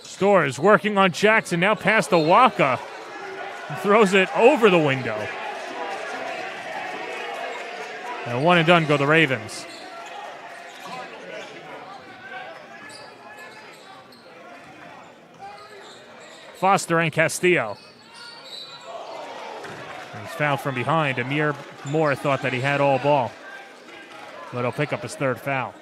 Storrs working on Jackson, now past Owaka. Throws it over the window. And 1 and done go the Ravens. Foster and Castillo. He's fouled from behind. Amir Moore thought that he had all ball, but he'll pick up his 3rd foul.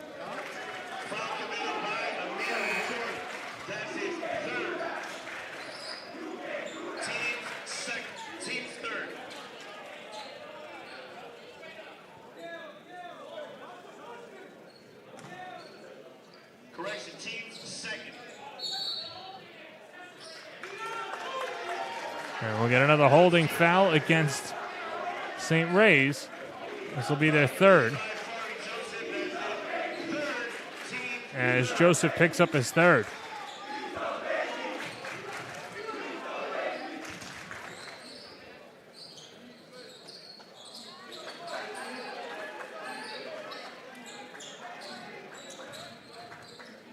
And we'll get another holding foul against St. Ray's. This will be their 3rd. As Joseph picks up his 3rd.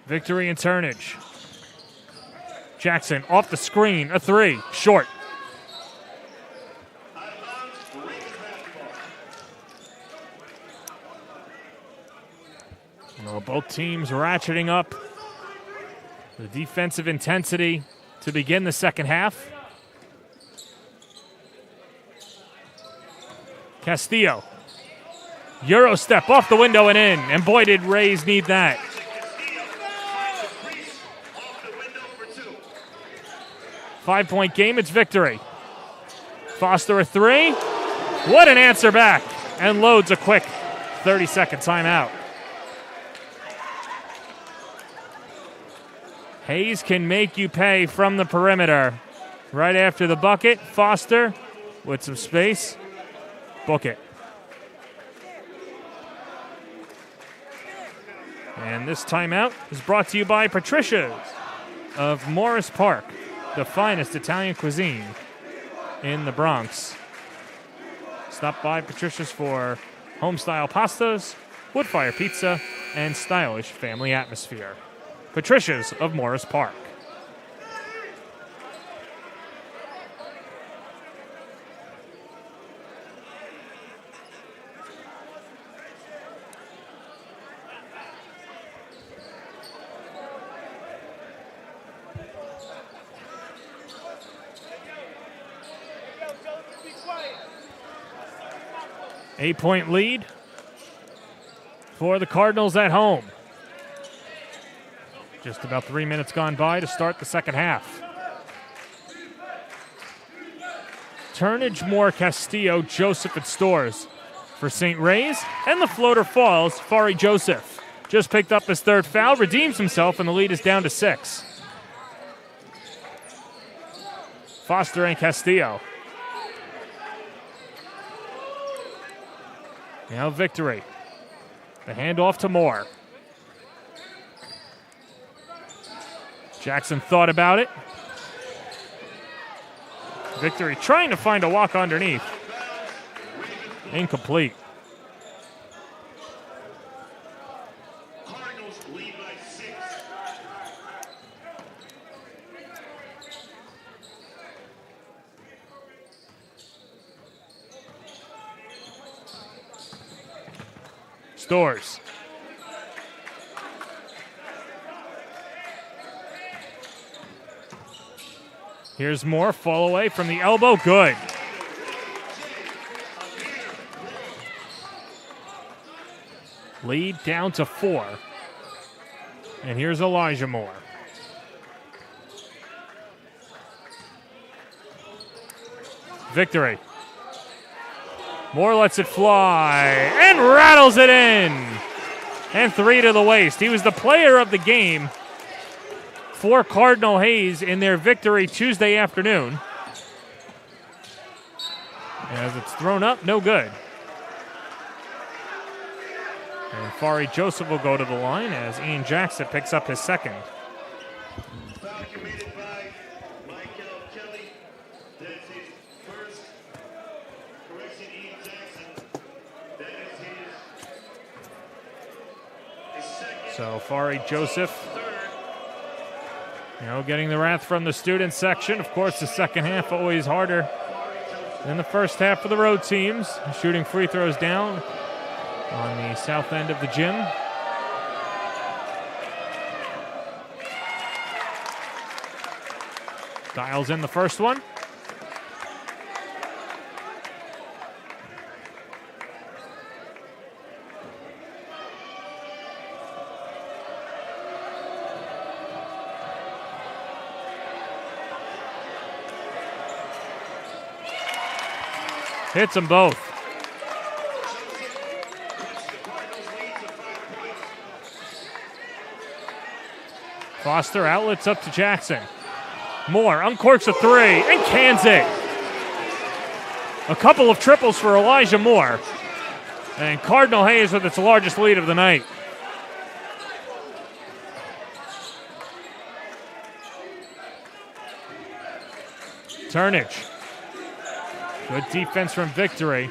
Victory and Turnage. Jackson off the screen, a 3, short. Well, both teams ratcheting up the defensive intensity to begin the second half. Castillo. Euro step off the window and in. And boy, did Rays need that. Five-point game, it's Victory. Foster a 3. What an answer back. And Lodes a quick 30-second timeout. Hayes can make you pay from the perimeter. Right after the bucket, Foster with some space. Book it. And this timeout is brought to you by Patricia's of Morris Park, the finest Italian cuisine in the Bronx. Stop by Patricia's for home-style pastas, wood-fire pizza, and stylish family atmosphere. Patricia's of Morris Park. Eight-point lead for the Cardinals at home. Just about 3 minutes gone by to start the second half. Turnage, Moore, Castillo, Joseph, and Stores for St. Ray's. And the floater falls. Fari Joseph just picked up his third foul, redeems himself, and the lead is down to 6. Foster and Castillo. Now Victory. The handoff to Moore. Jackson thought about it. Victory trying to find a walk underneath. Incomplete. Cardinals lead by 6. Stores. Here's Moore, fall away from the elbow, good. Lead down to 4. And here's Elijah Moore. Victory. Moore lets it fly and rattles it in. And 3 to the waist. He was the player of the game for Cardinal Hayes in their victory Tuesday afternoon. As it's thrown up, no good. And Fari Joseph will go to the line as Ian Jackson picks up his second. Foul committed by Michael Kelly. That's his first. Correction, Ian Jackson. That is his second. So Fari Joseph, getting the wrath from the student section. Of course, the second half always harder than the first half for the road teams. Shooting free throws down on the south end of the gym. Dials in the first one. Hits them both. Foster outlets up to Jackson. Moore uncorks a 3 and cans it. A couple of triples for Elijah Moore. And Cardinal Hayes with its largest lead of the night. Turnage. Good defense from Victory.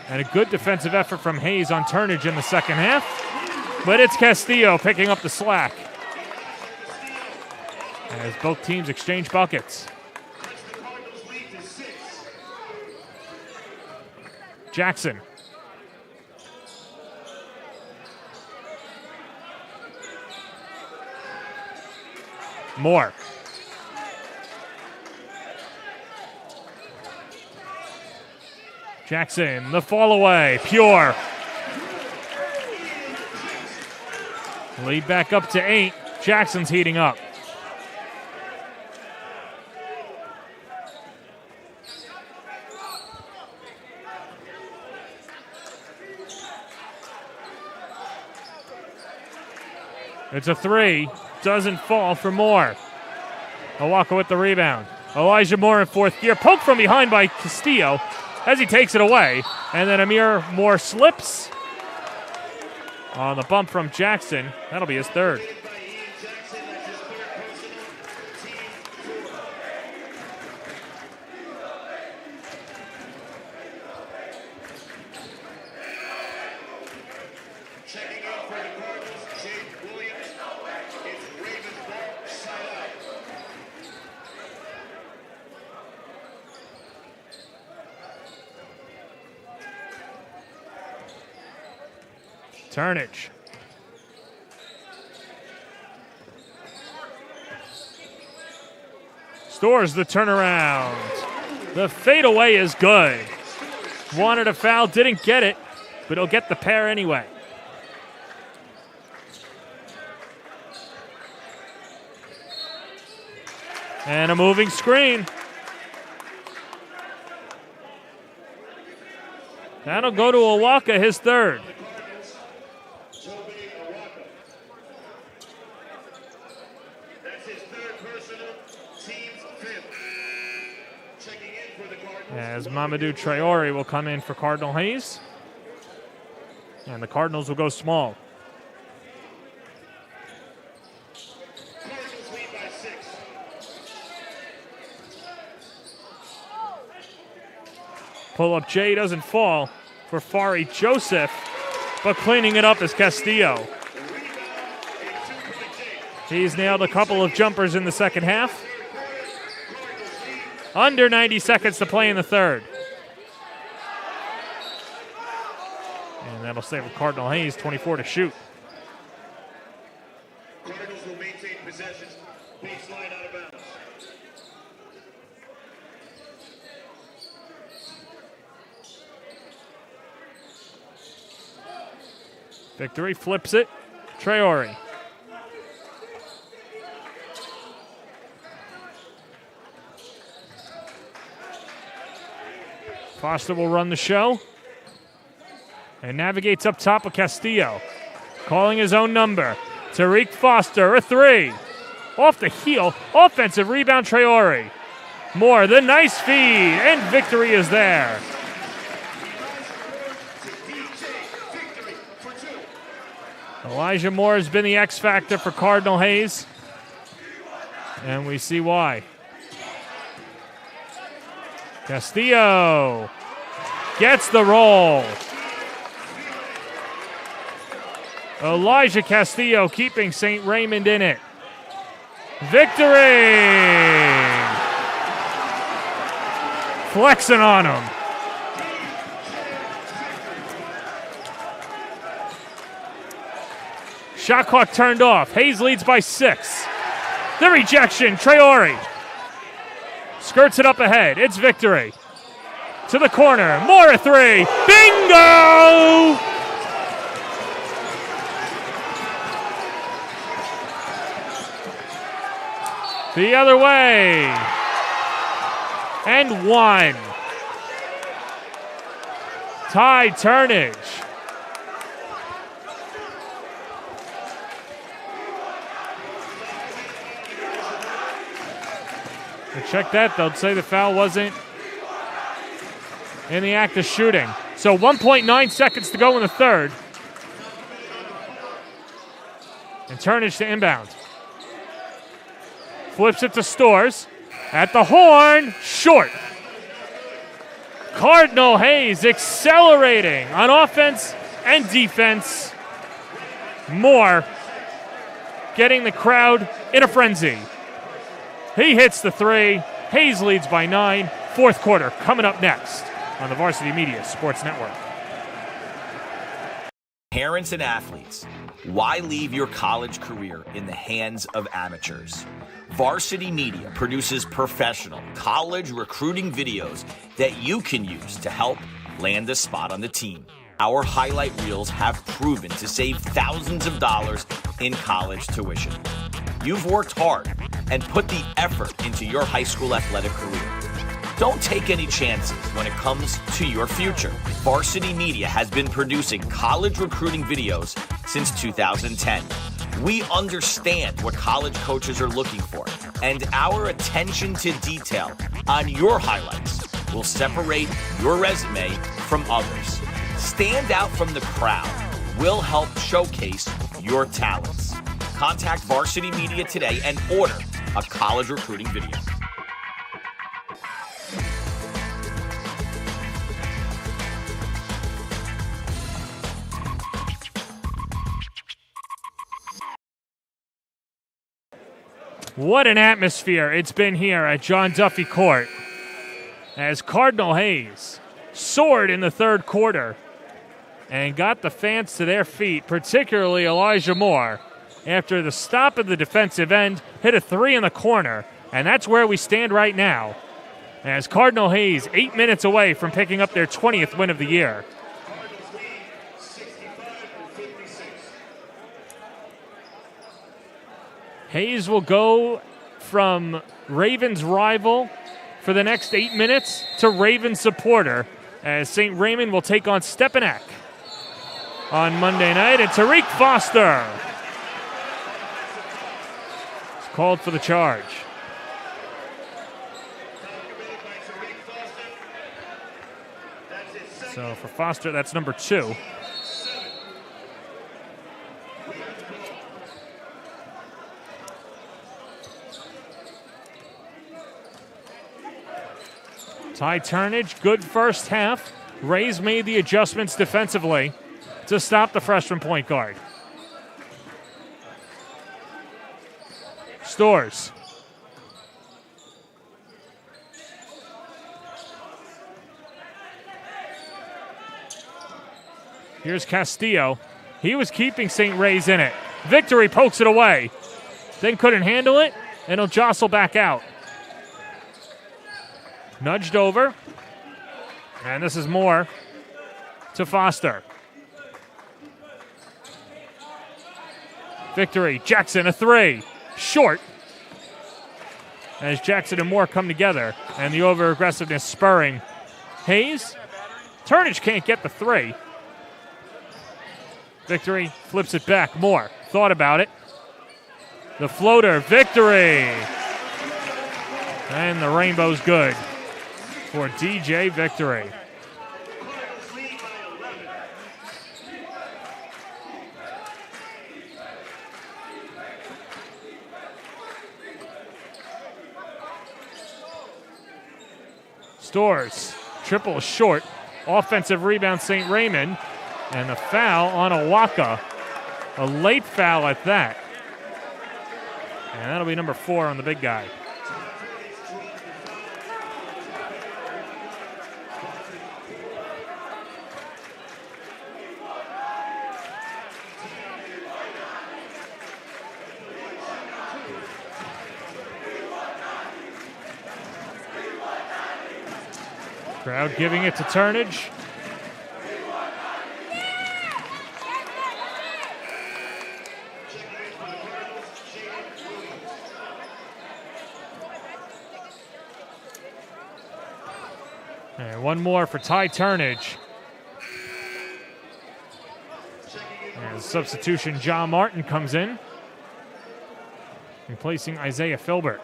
And a good defensive effort from Hayes on Turnage in the second half. But it's Castillo picking up the slack as both teams exchange buckets. Jackson. Moore. Jackson, the fall away, pure. Lead back up to 8. Jackson's heating up. It's a 3. Doesn't fall for Moore. Owaka with the rebound. Elijah Moore in fourth gear. Poked from behind by Castillo as he takes it away. And then Amir Moore slips. On the bump from Jackson, that'll be his third. Checking out for the Cardinals, Jake Williams. It's Raymonds ball, side out. Turnage. Stores the turnaround. The fadeaway is good. Wanted a foul, didn't get it, but he'll get the pair anyway. And a moving screen. That'll go to Awaka, his third. That's his third personal, team's fifth. Checking in for the Cardinals. As Mamadou Traore will come in for Cardinal Hayes. And the Cardinals will go small. Cardinals lead by 6. Pull-up J doesn't fall for Fari Joseph, but cleaning it up is Castillo. He's nailed a couple of jumpers in the second half. Under 90 seconds to play in the third. And that'll save Cardinal Hayes 24 to shoot. Cardinals will maintain possession. Baseline out of bounds. Victory flips it. Traore. Foster will run the show. And navigates up top of Castillo. Calling his own number. Tariq Foster, a three. Off the heel. Offensive rebound, Traore. Moore, the nice feed. And victory is there. Elijah Moore has been the X factor for Cardinal Hayes. And we see why. Castillo gets the roll. Elijah Castillo keeping St. Raymond in it. Victory! Flexing on him. Shot clock turned off. Hayes leads by 6. The rejection, Traore. Skirts it up ahead. It's Victory. To the corner. Moore a three. Bingo! The other way. And one. Ty Turnage. Check that. They'll say the foul wasn't in the act of shooting. So 1.9 seconds to go in the third. And Turnage to inbound. Flips it to Stores. At the horn. Short. Cardinal Hayes accelerating on offense and defense. Moore getting the crowd in a frenzy. He hits the three. Hayes leads by 9. Fourth quarter coming up next on the Varsity Media Sports Network. Parents and athletes, why leave your college career in the hands of amateurs? Varsity Media produces professional college recruiting videos that you can use to help land a spot on the team. Our highlight reels have proven to save thousands of dollars in college tuition. You've worked hard and put the effort into your high school athletic career. Don't take any chances when it comes to your future. Varsity Media has been producing college recruiting videos since 2010. We understand what college coaches are looking for, and our attention to detail on your highlights will separate your resume from others. Stand out from the crowd We'll help showcase your talents. Contact Varsity Media today and order a college recruiting video. What an atmosphere it's been here at John Duffy Court as Cardinal Hayes soared in the third quarter and got the fans to their feet, particularly Elijah Moore, after the stop of the defensive end, hit a three in the corner, and that's where we stand right now as Cardinal Hayes 8 minutes away from picking up their 20th win of the year. Hayes will go from Ravens rival for the next 8 minutes to Ravens supporter as St. Raymond will take on Stepanak on Monday night. And Tariq Foster is called for the charge. So for Foster, that's number 2. Ty Turnage, good first half. Rays made the adjustments defensively to stop the freshman point guard. Stores. Here's Castillo. He was keeping St. Ray's in it. Victory pokes it away. Then couldn't handle it, and he'll jostle back out. Nudged over. And this is Moore to Foster. Victory. Jackson, a three. Short. As Jackson and Moore come together. And the over-aggressiveness spurring Hayes. Turnage can't get the three. Victory flips it back. Moore thought about it. The floater. Victory. And the rainbow's good for DJ Victory. Stores, triple short, offensive rebound St. Raymond, and the foul on Awaka. A late foul at that. And that'll be number 4 on the big guy. Crowd giving it to Turnage. And one more for Ty Turnage. And substitution, John Martin comes in, replacing Isaiah Filbert.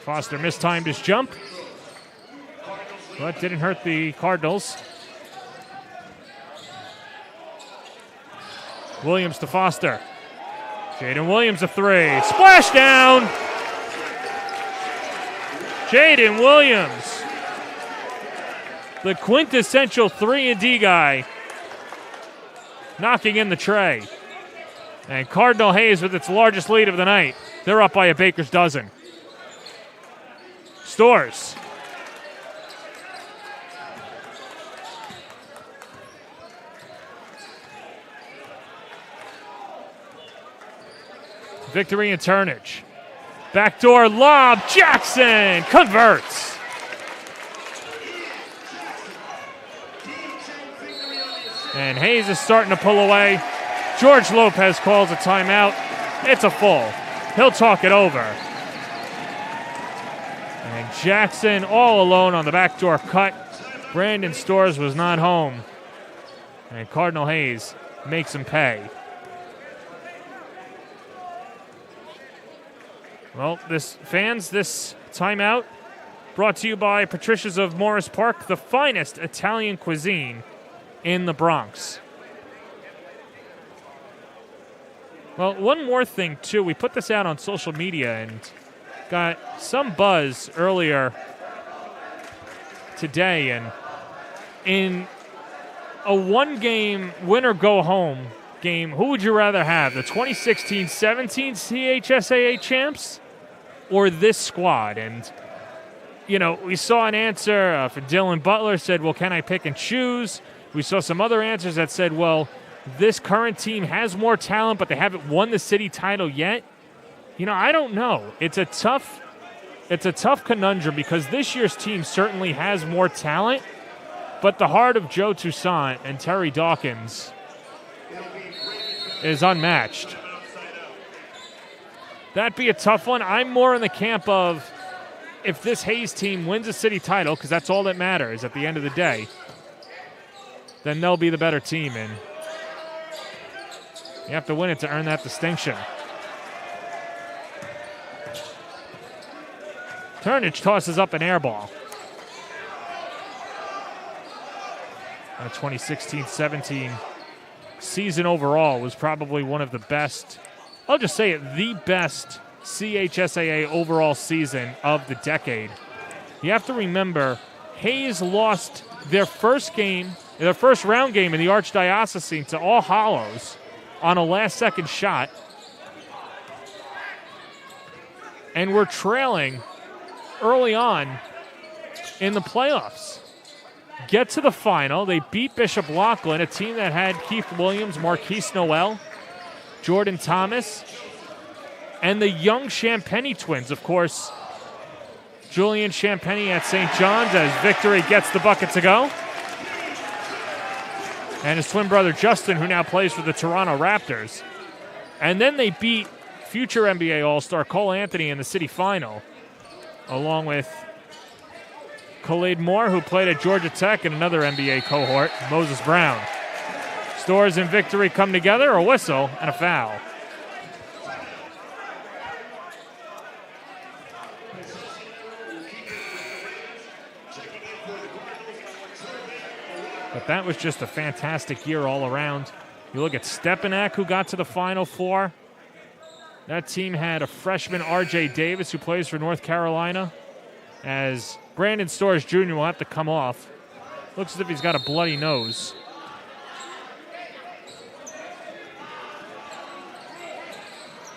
Foster mistimed his jump, but didn't hurt the Cardinals. Williams to Foster. Jaden Williams a three. Splash down! Jaden Williams, the quintessential 3-and-D guy, knocking in the tray. And Cardinal Hayes with its largest lead of the night. They're up by a baker's dozen. Stores. Victory and Turnage. Backdoor lob. Jackson converts. And Hayes is starting to pull away. George Lopez calls a timeout. It's a full. He'll talk it over. And Jackson all alone on the backdoor cut. Brandon Stores was not home. And Cardinal Hayes makes him pay. Well, this Timeout brought to you by Patricia's of Morris Park, the finest Italian cuisine in the Bronx. Well, one more thing, too. We put this out on social media and got some buzz earlier today. And in a one-game win-or-go-home game, who would you rather have, the 2016-17 CHSAA champs or this squad? And, we saw an answer for Dylan Butler, said, well, can I pick and choose? We saw some other answers that said, well, this current team has more talent, but they haven't won the city title yet. I don't know. It's a tough conundrum because this year's team certainly has more talent, but the heart of Joe Toussaint and Terry Dawkins is unmatched. That'd be a tough one. I'm more in the camp of if this Hayes team wins a city title, because that's all that matters at the end of the day, then they'll be the better team, and you have to win it to earn that distinction. Turnage tosses up an air ball. The 2016-17 season overall was probably one of the best, I'll just say it, the best CHSAA overall season of the decade. You have to remember, Hayes lost their first round game in the Archdiocesan to All Hallows on a last-second shot, and were trailing early on in the playoffs. Get to the final. They beat Bishop Laughlin, a team that had Keith Williams, Marquise Noel, Jordan Thomas, and the young Champagny twins, of course. Julian Champagny at St. John's as Victory gets the bucket to go. And his twin brother Justin, who now plays for the Toronto Raptors. And then they beat future NBA All-Star Cole Anthony in the city final, along with Khalid Moore, who played at Georgia Tech, and another NBA cohort, Moses Brown. Stores and Victory come together, a whistle and a foul. But that was just a fantastic year all around. You look at Stepanak, who got to the Final Four. That team had a freshman, R.J. Davis, who plays for North Carolina, as Brandon Storrs Jr. will have to come off. Looks as if he's got a bloody nose.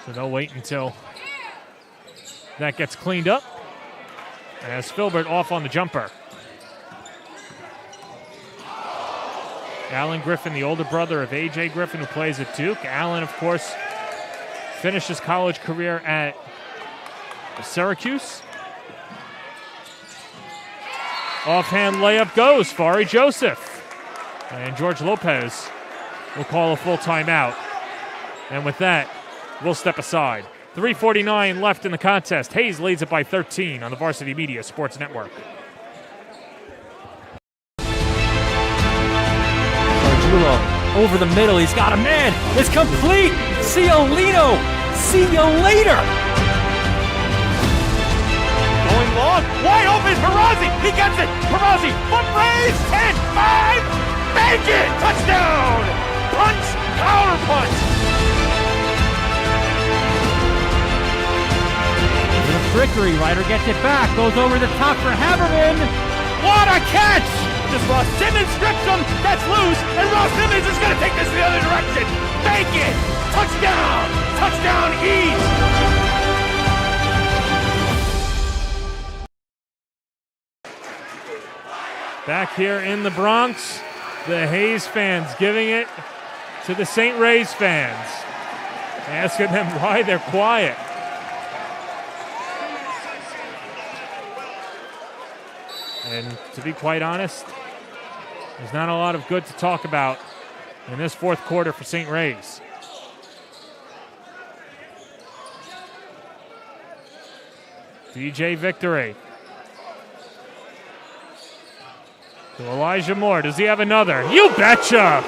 So they'll wait until that gets cleaned up. As Filbert off on the jumper. Alan Griffin, the older brother of A.J. Griffin, who plays at Duke. Alan, of course, finished his college career at Syracuse. Offhand layup goes, Fari Joseph. And George Lopez will call a full timeout. And with that, we'll step aside. 3:49 left in the contest. Hayes leads it by 13 on the Varsity Media Sports Network. Over the middle, he's got a man. It's complete. Ciolino. See you later. Going long, wide open, Perazzi. He gets it. Perazzi, foot raise, 10, 5, bank it. Touchdown. Punch, counter punch. Trickery, Ryder gets it back, goes over the top for Haberman. What a catch! Just Ross Simmons strips him, that's loose, and Ross Simmons is going to take this the other direction. Bank it! Touchdown! Touchdown East! Back here in the Bronx, the Hayes fans giving it to the St. Ray's fans, asking them why they're quiet. And to be quite honest, there's not a lot of good to talk about in this fourth quarter for St. Ray's. DJ Victory. To Elijah Moore. Does he have another? You betcha!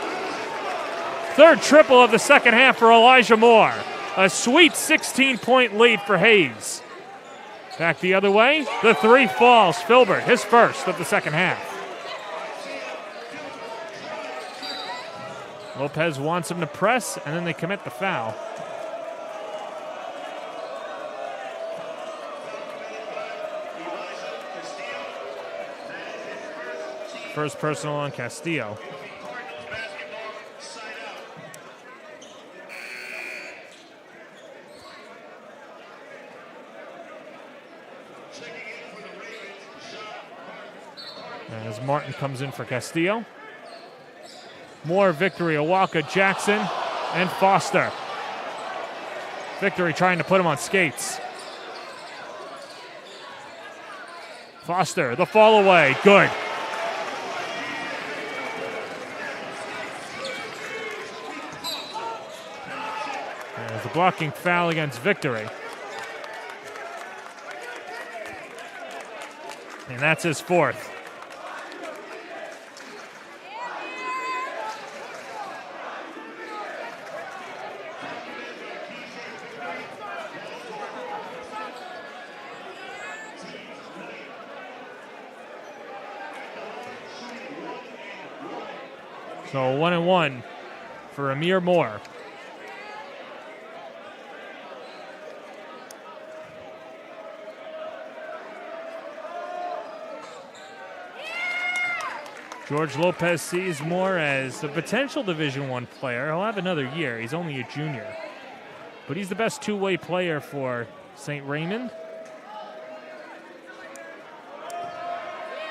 Third triple of the second half for Elijah Moore. A sweet 16-point lead for Hayes. Back the other way. The three falls. Filbert, his first of the second half. Lopez wants him to press, and then they commit the foul. First personal on Castillo. As Martin comes in for Castillo. Moore, Victory, Awaka, Jackson, and Foster. Victory trying to put him on skates. Foster, the fall away, good. There's a blocking foul against Victory. And that's his fourth. So 1-1 for Amir Moore. George Lopez sees Moore as a potential Division I player. He'll have another year. He's only a junior. But he's the best two-way player for St. Raymond.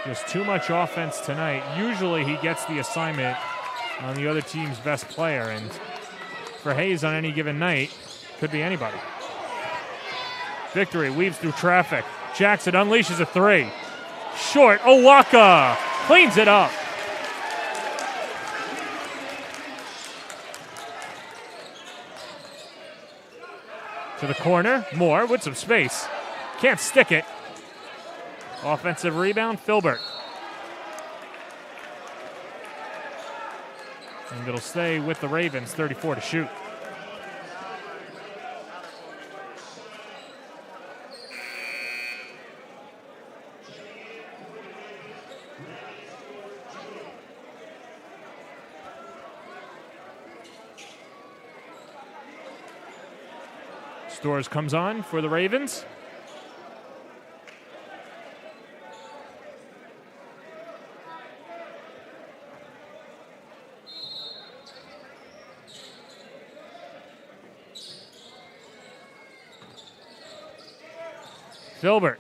Just too much offense tonight. Usually he gets the assignment on the other team's best player, and for Hayes on any given night, could be anybody. Victory weaves through traffic. Jackson unleashes a three. Short, Owaka cleans it up. To the corner, Moore with some space. Can't stick it. Offensive rebound, Filbert. And it'll stay with the Ravens, 34 to shoot. Stores comes on for the Ravens. Filbert.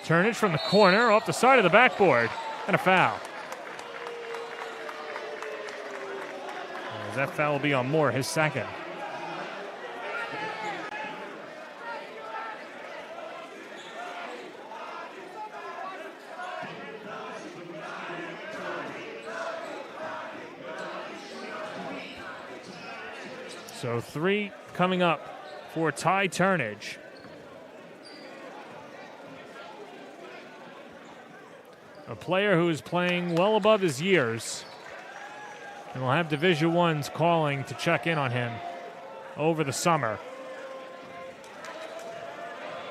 Turnage from the corner, off the side of the backboard, and a foul. As that foul will be on Moore, his second. So three coming up for Ty Turnage. A player who is playing well above his years. And will have Division I's calling to check in on him over the summer.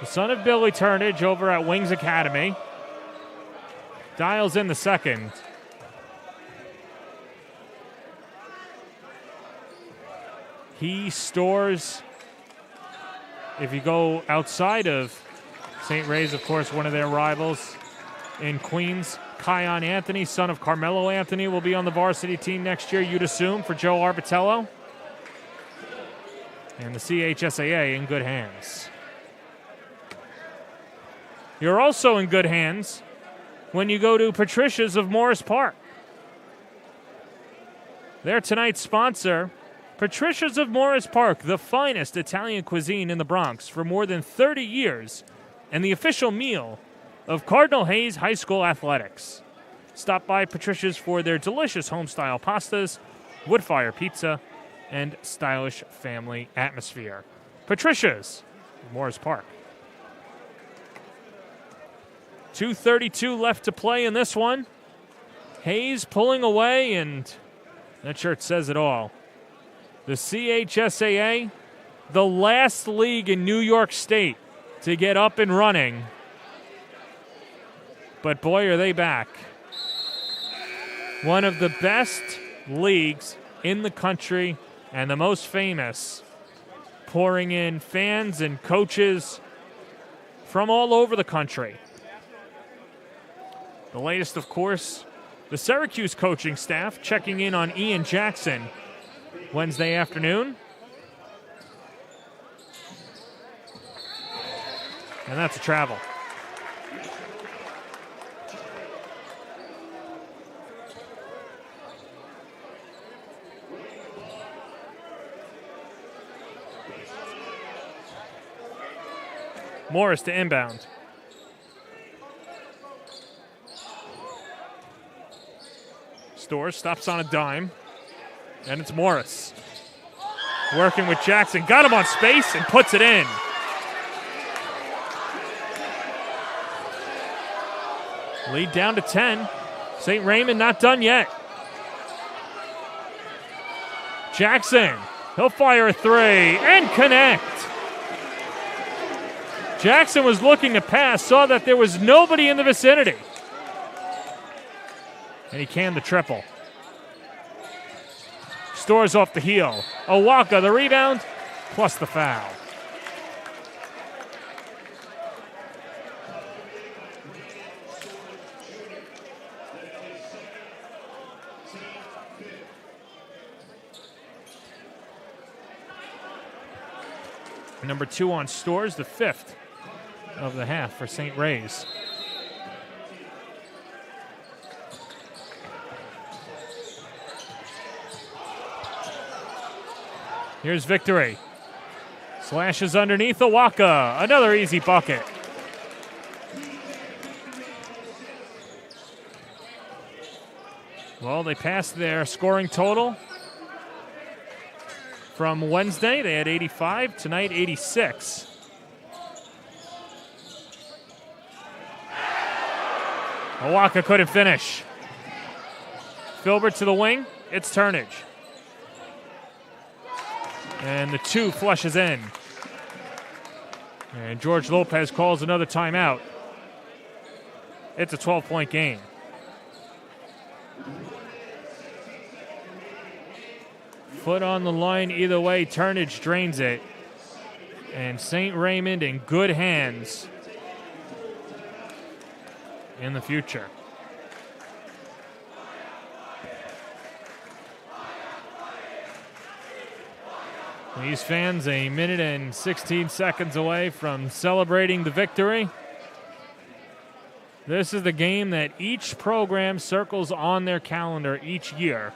The son of Billy Turnage over at Wings Academy. Dials in the second. He stores, if you go outside of St. Ray's, of course, one of their rivals in Queens, Kion Anthony, son of Carmelo Anthony, will be on the varsity team next year, you'd assume, for Joe Arbitello. And the CHSAA in good hands. You're also in good hands when you go to Patricia's of Morris Park. Their tonight's sponsor, Patricia's of Morris Park, the finest Italian cuisine in the Bronx for more than 30 years, and the official meal of Cardinal Hayes High School Athletics. Stop by Patricia's for their delicious home-style pastas, wood-fire pizza, and stylish family atmosphere. Patricia's, Morris Park. 2:32 left to play in this one. Hayes pulling away, and that shirt says it all. The CHSAA, the last league in New York State to get up and running. But boy, are they back. One of the best leagues in the country and the most famous, pouring in fans and coaches from all over the country. The latest, of course, the Syracuse coaching staff checking in on Ian Jackson Wednesday afternoon. And that's a travel. Morris to inbound. Storrs stops on a dime, and it's Morris. Working with Jackson, got him on space and puts it in. Lead down to 10. St. Raymond not done yet. Jackson, he'll fire a three and connect. Jackson was looking to pass, saw that there was nobody in the vicinity. And he canned the triple. Storrs off the heel. Owaka, the rebound, plus the foul. Number 2 on Storrs, the 5th of the half for St. Ray's. Here's Victory. Slashes underneath Owaka. Another easy bucket. Well, they passed their scoring total from Wednesday. They had 85. Tonight, 86. Owaka couldn't finish. Filbert to the wing. It's Turnage. And the 2 flushes in. And George Lopez calls another timeout. It's a 12-point game. Foot on the line either way. Turnage drains it. And St. Raymond in good hands in the future. These fans a minute and 16 seconds away from celebrating the victory. This is the game that each program circles on their calendar each year,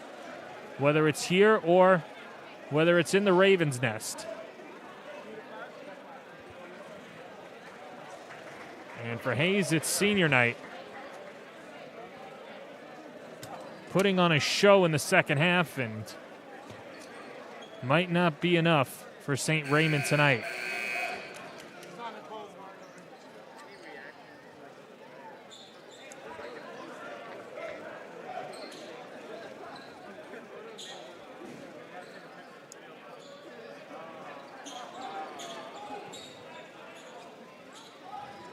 whether it's here or whether it's in the Ravens' nest. And for Hayes, it's senior night. Putting on a show in the second half, and might not be enough for St. Raymond tonight.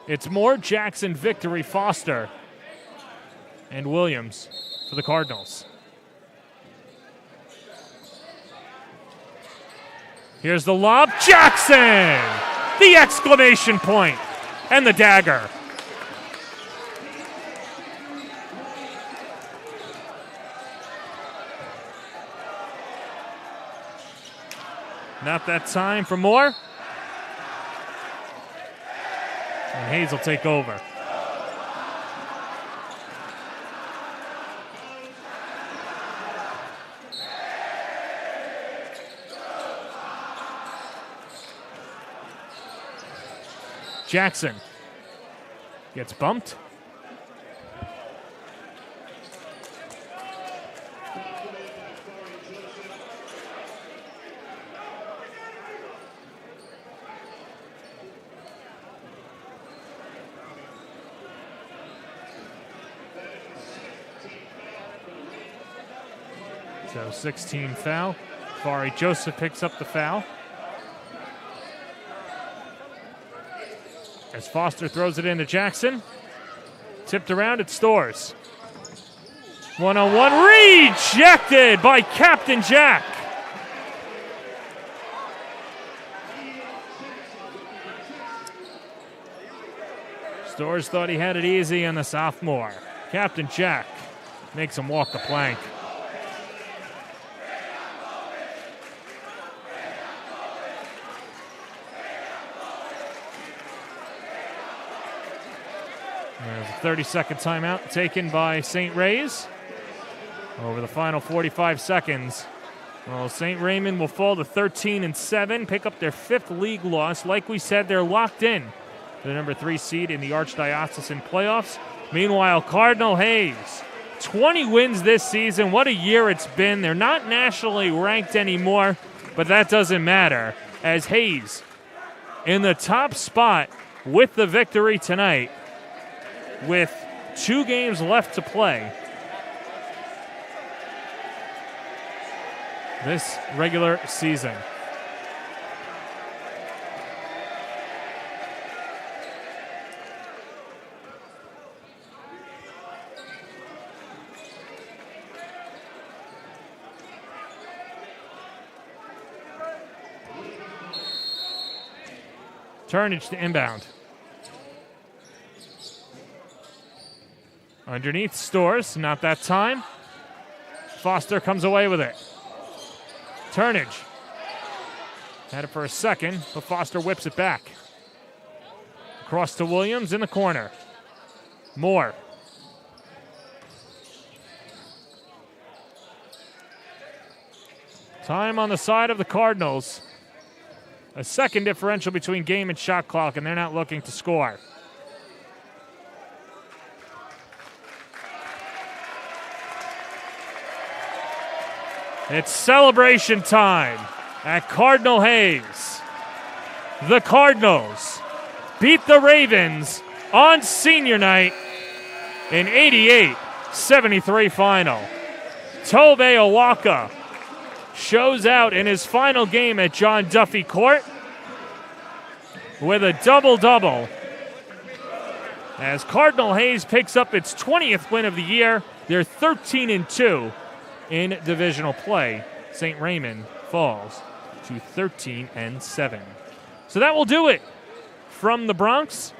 It's Moore, Jackson, Victory, Foster, and Williams for the Cardinals. Here's the lob. Jackson! The exclamation point and the dagger. Not that time for Moore. And Hayes will take over. Jackson gets bumped. So 16 foul. Fari Joseph picks up the foul. As Foster throws it into Jackson. Tipped around, it Stores. One-on-one, rejected by Captain Jack. Stores thought he had it easy on the sophomore. Captain Jack makes him walk the plank. There's a 30-second timeout taken by St. Ray's. Over the final 45 seconds, well, St. Raymond will fall to 13-7, pick up their 5th league loss. Like we said, they're locked in to the number 3 seed in the Archdiocesan playoffs. Meanwhile, Cardinal Hayes, 20 wins this season. What a year it's been. They're not nationally ranked anymore, but that doesn't matter, as Hayes in the top spot with the victory tonight with 2 games left to play this regular season. Turnage to inbound. Underneath Stores, not that time. Foster comes away with it. Turnage. Had it for a second, but Foster whips it back. Across to Williams in the corner. Moore. Time on the side of the Cardinals. A second differential between game and shot clock, and they're not looking to score. It's celebration time at Cardinal Hayes. The Cardinals beat the Ravens on senior night in 88-73 final. Tove Owaka shows out in his final game at John Duffy Court with a double-double as Cardinal Hayes picks up its 20th win of the year. They're 13-2 in divisional play. St. Raymond falls to 13-7. So that will do it from the Bronx.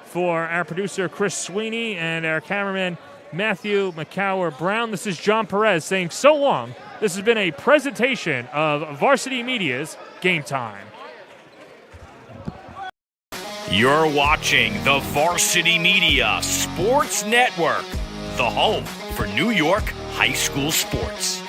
For our producer Chris Sweeney and our cameraman Matthew McCower Brown, this is John Perez saying so long. This has been a presentation of Varsity Media's Game Time. You're watching the Varsity Media Sports Network, the home for New York high school sports.